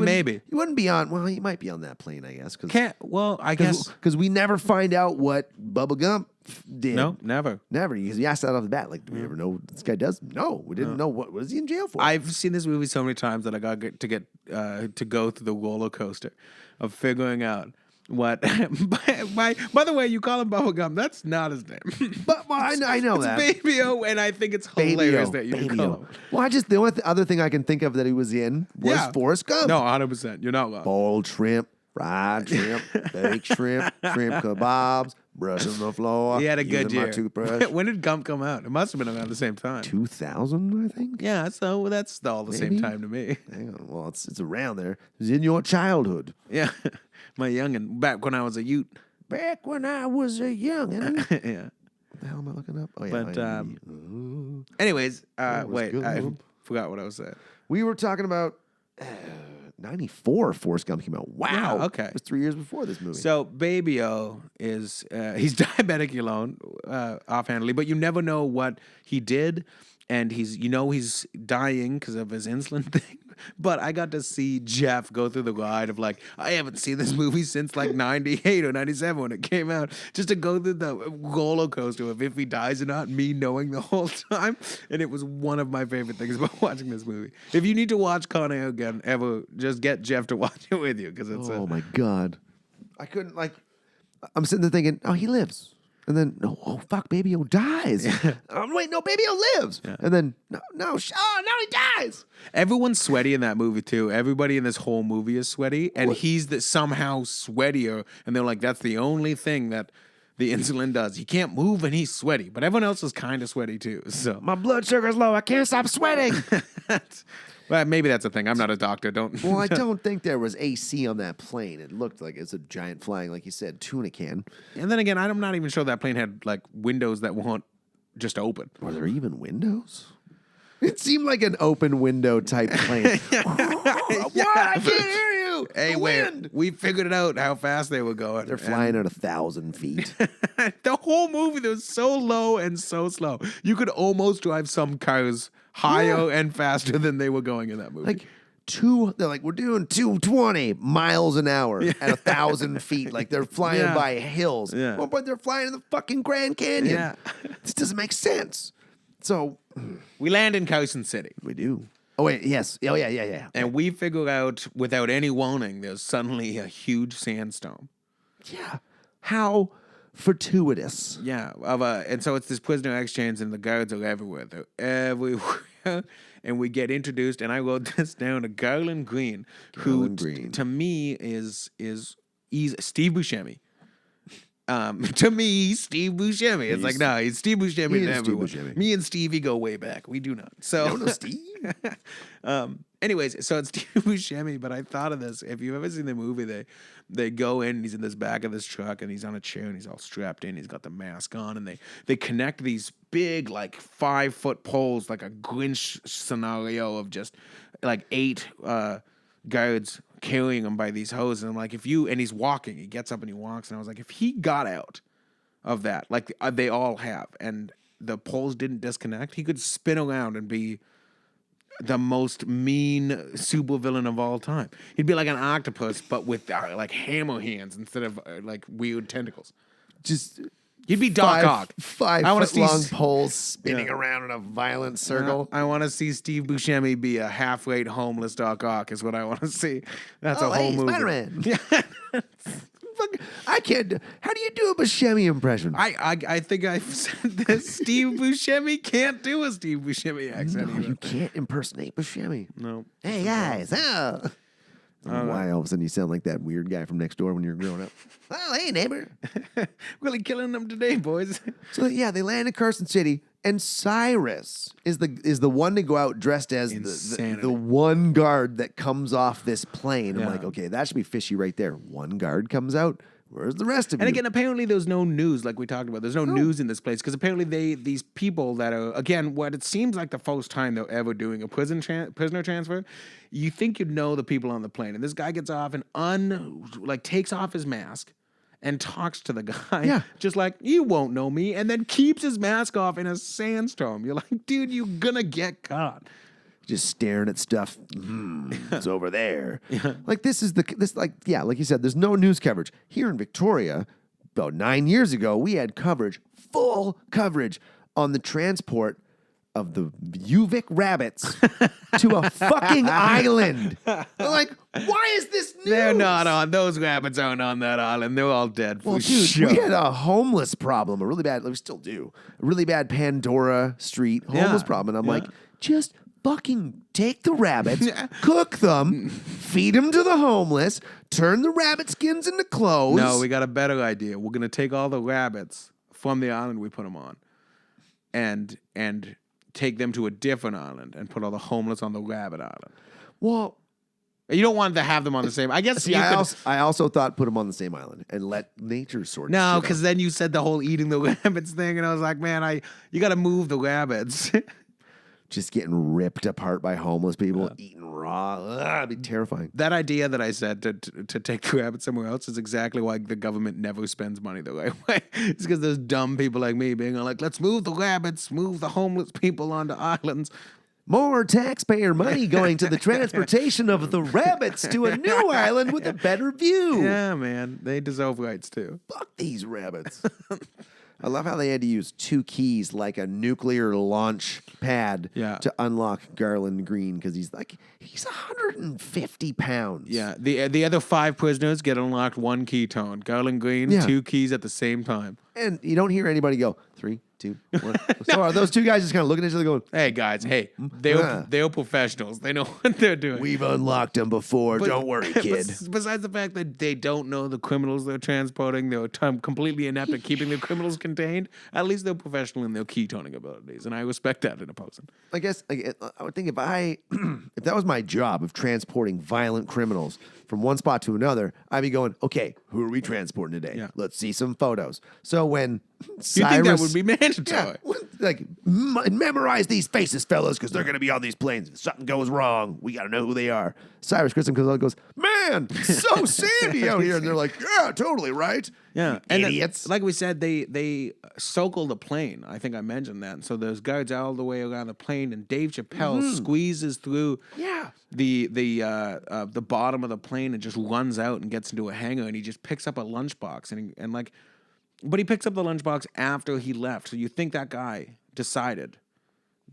Speaker 1: Maybe.
Speaker 2: he wouldn't be on. Well, he might be on that plane, I guess.
Speaker 1: I guess
Speaker 2: Because we never find out what Bubba Gump did.
Speaker 1: no, never.
Speaker 2: Never. Because he asked that off the bat. Like, do we ever know what this guy does? No, we didn't know. What is he in jail for?
Speaker 1: I've seen this movie so many times that I got to go through the roller coaster of figuring out what. By the way, you call him Bubblegum. That's not his name.
Speaker 2: But well, I know
Speaker 1: It's
Speaker 2: that.
Speaker 1: Baby-O, and I think it's hilarious that you call him.
Speaker 2: Well, the only other thing I can think of that he was in was Forrest Gump.
Speaker 1: No, 100%. You're not wrong.
Speaker 2: Boiled shrimp, fried shrimp, baked shrimp, shrimp kebabs, brushing the floor.
Speaker 1: He had a good
Speaker 2: using my
Speaker 1: year.
Speaker 2: toothbrush.
Speaker 1: When did Gump come out? It must have been around the same time.
Speaker 2: 2000, I think.
Speaker 1: Yeah, so that's all the same
Speaker 2: Maybe.
Speaker 1: time to me.
Speaker 2: Hang on. Well, it's around there. It was in your childhood.
Speaker 1: Yeah, my youngin' back when I was a youth.
Speaker 2: Back when I was a youngin'.
Speaker 1: Yeah.
Speaker 2: What the hell am I looking up? Oh, yeah.
Speaker 1: But,
Speaker 2: IMDb.
Speaker 1: Anyways,
Speaker 2: was
Speaker 1: wait,
Speaker 2: good.
Speaker 1: I forgot what I was saying.
Speaker 2: We were talking about 94 Forrest Gump came out. Wow.
Speaker 1: Yeah, okay.
Speaker 2: It was 3 years before this movie.
Speaker 1: So Baby-O is he's diabetic alone, offhandedly, but you never know what he did, and he's dying because of his insulin thing. But I got to see Jeff go through the ride of like, I haven't seen this movie since like 98 or 97 when it came out, just to go through the roller coaster of if he dies or not, me knowing the whole time. And it was one of my favorite things about watching this movie. If you need to watch Con Air again, ever, just get Jeff to watch it with you because it's
Speaker 2: my God. I couldn't, I'm sitting there thinking, oh, he lives. And then, no, oh, fuck, Baby-O dies. Wait, no, Baby-O lives. Yeah. And then, now he dies.
Speaker 1: Everyone's sweaty in that movie, too. Everybody in this whole movie is sweaty, and he's somehow sweatier. And they're like, that's the only thing that the insulin does. He can't move, and he's sweaty. But everyone else is kind of sweaty, too. So
Speaker 2: my blood sugar's low. I can't stop sweating.
Speaker 1: Well, maybe that's a thing. I'm not a doctor. Don't.
Speaker 2: Well, I don't think there was AC on that plane. It looked like it's a giant flying, like you said, tuna can.
Speaker 1: And then again, I'm not even sure that plane had like windows that won't just open.
Speaker 2: Were there even windows? It seemed like an open window type plane. What? I can't hear you.
Speaker 1: Hey, wait. We figured it out how fast they were going.
Speaker 2: They're flying at 1,000 feet.
Speaker 1: The whole movie was so low and so slow. You could almost drive some cars higher and faster than they were going in that movie.
Speaker 2: They're like, we're doing 220 miles an hour at 1,000 feet. Like they're flying by hills.
Speaker 1: Yeah.
Speaker 2: Well, but they're flying in the fucking Grand Canyon.
Speaker 1: Yeah.
Speaker 2: This doesn't make sense. So
Speaker 1: we land in Carson City.
Speaker 2: we do. Oh, wait, yes. Oh, yeah.
Speaker 1: And we figure out, without any warning, there's suddenly a huge sandstorm.
Speaker 2: Yeah. How fortuitous.
Speaker 1: Yeah. And so it's this prisoner exchange, and the guards are everywhere. They're everywhere. And we get introduced, and I wrote this down, to Garland Green,
Speaker 2: Garland Green.
Speaker 1: To me is Steve Buscemi. To me, Steve Buscemi. It's like, no, he's Steve Buscemi to everyone. Me and Stevie go way back. We do not. So,
Speaker 2: You don't know Steve?
Speaker 1: Anyways, so it's Steve Buscemi, but I thought of this. If you've ever seen the movie, they go in, and he's in this back of this truck, and he's on a chair, and he's all strapped in. He's got the mask on, and they connect these big, like 5-foot poles, like a Grinch scenario of just like 8 guards carrying him by these hoses. And I'm like, and he's walking, he gets up and he walks, and I was like, if he got out of that, like they all have, and the poles didn't disconnect, he could spin around and be the most mean supervillain of all time. He'd be like an octopus, but with like hammer hands instead of like weird tentacles. He'd be Doc Ock.
Speaker 2: 5-foot-long poles spinning around in a violent circle.
Speaker 1: I want to see Steve Buscemi be a half-rate homeless Doc Ock is what I want to see. That's a whole movie.
Speaker 2: Spider-Man. I can't. How do you do a Buscemi impression?
Speaker 1: I think I've said this. Steve Buscemi can't do a Steve Buscemi accent.
Speaker 2: No, you can't impersonate Buscemi.
Speaker 1: No.
Speaker 2: Hey guys, why all of a sudden you sound like that weird guy from next door when you were growing up? Oh, hey neighbor.
Speaker 1: Really killing them today, boys.
Speaker 2: So yeah, they land in Carson City, and Cyrus is the one to go out dressed as the one guard that comes off this plane. I'm like, okay, that should be fishy right there. One guard comes out. Where's the rest of you?
Speaker 1: And again, apparently there's no news, like we talked about. There's no news in this place because apparently these people that are, again, what it seems like the first time they're ever doing a prisoner transfer, you think you'd know the people on the plane. And this guy gets off and takes off his mask and talks to the guy.
Speaker 2: Yeah.
Speaker 1: Just like, you won't know me, and then keeps his mask off in a sandstorm. You're like, dude, you're gonna get caught.
Speaker 2: Just staring at stuff. It's over there. Like like you said, there's no news coverage. Here in Victoria, about 9 years ago, we had coverage, full coverage on the transport of the Yuvik rabbits to a fucking island. I'm like, why is this news?
Speaker 1: They're not on. Those rabbits aren't on that island. They're all dead for
Speaker 2: Well, dude,
Speaker 1: sure.
Speaker 2: we had a homeless problem, a really bad, we still do, a really bad Pandora Street homeless problem. And I'm like, just fucking take the rabbits, cook them, feed them to the homeless, turn the rabbit skins into clothes.
Speaker 1: No, we got a better idea. We're gonna take all the rabbits from the island we put them on, and take them to a different island and put all the homeless on the rabbit island.
Speaker 2: Well,
Speaker 1: you don't want to have them on the same. I guess.
Speaker 2: see, I also thought put them on the same island and let nature sort.
Speaker 1: No, because then you said the whole eating the rabbits thing, and I was like, man, you got to move the rabbits.
Speaker 2: Just getting ripped apart by homeless people, eating raw. It'd be terrifying.
Speaker 1: That idea that I said to take the rabbit somewhere else is exactly why the government never spends money the right way. It's because there's dumb people like me being like, let's move the rabbits, move the homeless people onto islands.
Speaker 2: More taxpayer money going to the transportation of the rabbits to a new island with a better view.
Speaker 1: Yeah, man. They deserve rights, too.
Speaker 2: Fuck these rabbits. I love how they had to use 2 keys like a nuclear launch pad to unlock Garland Green because he's 150 pounds.
Speaker 1: Yeah. The other 5 prisoners get unlocked 1 ketone. Garland Green, 2 keys at the same time.
Speaker 2: And you don't hear anybody go, 3, 2, 1. So are those 2 guys just kind of looking at each other going,
Speaker 1: hey, guys, they're professionals. They know what they're doing.
Speaker 2: We've unlocked them before. Don't worry, kid.
Speaker 1: Besides the fact that they don't know the criminals they're transporting, they're completely inept at keeping the criminals contained, at least they're professional in their ketoning abilities, and I respect that in a person.
Speaker 2: I guess I would think if if that was my job of transporting violent criminals from one spot to another, I'd be going, okay, who are we transporting today?
Speaker 1: Yeah.
Speaker 2: Let's see some photos. So when Cyrus...
Speaker 1: You think that would be mandatory?
Speaker 2: Memorize these faces, fellas, because they're going to be on these planes. If something goes wrong, we got to know who they are. Cyrus Grissom comes out and goes, man, so sandy out here. And they're like, yeah, totally right.
Speaker 1: Yeah,
Speaker 2: idiots.
Speaker 1: Like we said, they circle the plane. I think I mentioned that. And so there's guards all the way around the plane, and Dave Chappelle squeezes through the bottom of the plane and just runs out and gets into a hangar, and he just picks up a lunchbox but he picks up the lunchbox after he left. So you think that guy decided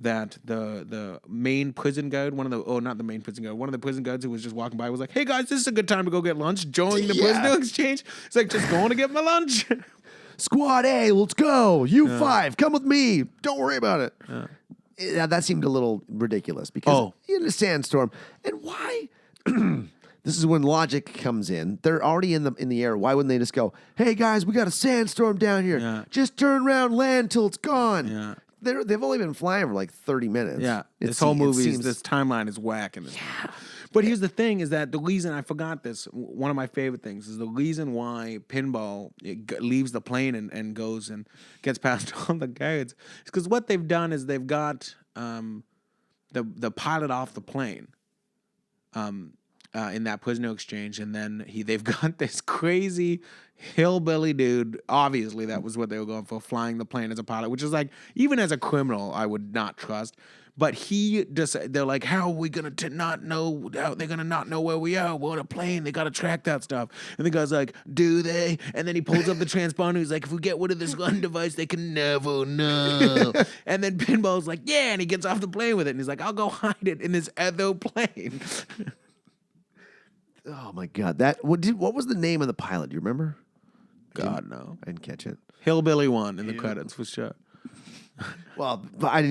Speaker 1: that the main prison guard, one of the prison guards who was just walking by was like, hey guys, this is a good time to go get lunch. Join the prisoner exchange. It's like, just going to get my lunch.
Speaker 2: Squad A, let's go. You 5, come with me. Don't worry about it. Yeah, that seemed a little ridiculous because in a sandstorm. And why? This is when logic comes in. They're already in the air. Why wouldn't they just go, hey guys, we got a sandstorm down here.
Speaker 1: Yeah.
Speaker 2: Just turn around, land till it's gone.
Speaker 1: Yeah.
Speaker 2: They've only been flying for like 30 minutes.
Speaker 1: Yeah, this whole movie, this timeline is whack in this movie. But here's the thing: is that the reason I forgot this? One of my favorite things is the reason why Pinball leaves the plane and goes and gets past all the guards. Is because what they've done is they've got the pilot off the plane. In that prisoner exchange, and then they've got this crazy hillbilly dude. Obviously, that was what they were going for, flying the plane as a pilot, which is like, even as a criminal, I would not trust. But they're like, how are we gonna not know? How they're gonna not know where we are? We're on a plane. They gotta track that stuff. And the guy's like, do they? And then he pulls up the transponder. He's like, if we get rid of this gun device, they can never know. And then Pinball's like, yeah, and he gets off the plane with it, and he's like, I'll go hide it in this other plane.
Speaker 2: Oh my God! What was the name of the pilot? Do you remember?
Speaker 1: God, no.
Speaker 2: I didn't catch it.
Speaker 1: Hillbilly 1 in the credits for sure.
Speaker 2: Well, I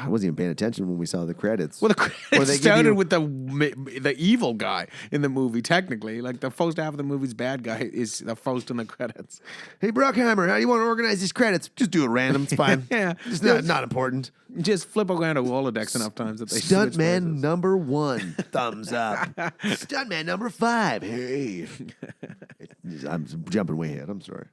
Speaker 2: wasn't even paying attention when we saw the credits.
Speaker 1: Well, the credits started with the evil guy in the movie, technically. Like, the first half of the movie's bad guy is the first in the credits.
Speaker 2: Hey, Bruckheimer, how do you want to organize these credits? Just do it random. It's fine.
Speaker 1: Yeah.
Speaker 2: It's not important.
Speaker 1: Just flip around a Rolodex enough times that they
Speaker 2: Stuntman number 1, thumbs up. Stuntman number 5, hey. I'm jumping way ahead. I'm sorry.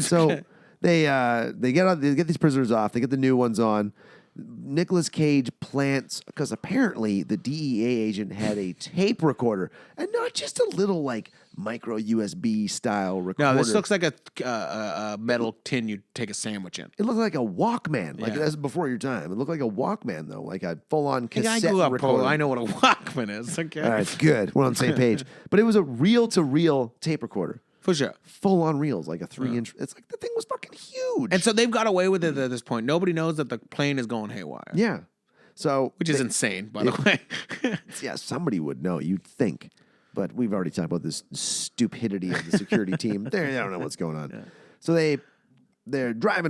Speaker 2: So... They get these prisoners off. They get the new ones on, Nicolas Cage plants, because apparently the DEA agent had a tape recorder, and not just a little like micro USB style recorder.
Speaker 1: No, this looks like a metal tin you take a sandwich in.
Speaker 2: It looked like a Walkman. Like
Speaker 1: Yeah.
Speaker 2: that's before your time. It looked like a Walkman though, like a full on cassette
Speaker 1: I grew up
Speaker 2: recorder.
Speaker 1: I know what a Walkman is. Okay,
Speaker 2: All right, good. We're on the same page. But it was a reel to reel tape recorder.
Speaker 1: for sure.
Speaker 2: Full on reels, like a 3-inch. It's like the thing was fucking huge.
Speaker 1: And so they've got away with it at this point. Nobody knows that the plane is going haywire.
Speaker 2: yeah. So
Speaker 1: Which is insane, by the way.
Speaker 2: yeah, somebody would know, you'd think. But we've already talked about this stupidity of the security team. They don't know what's going on. So they're driving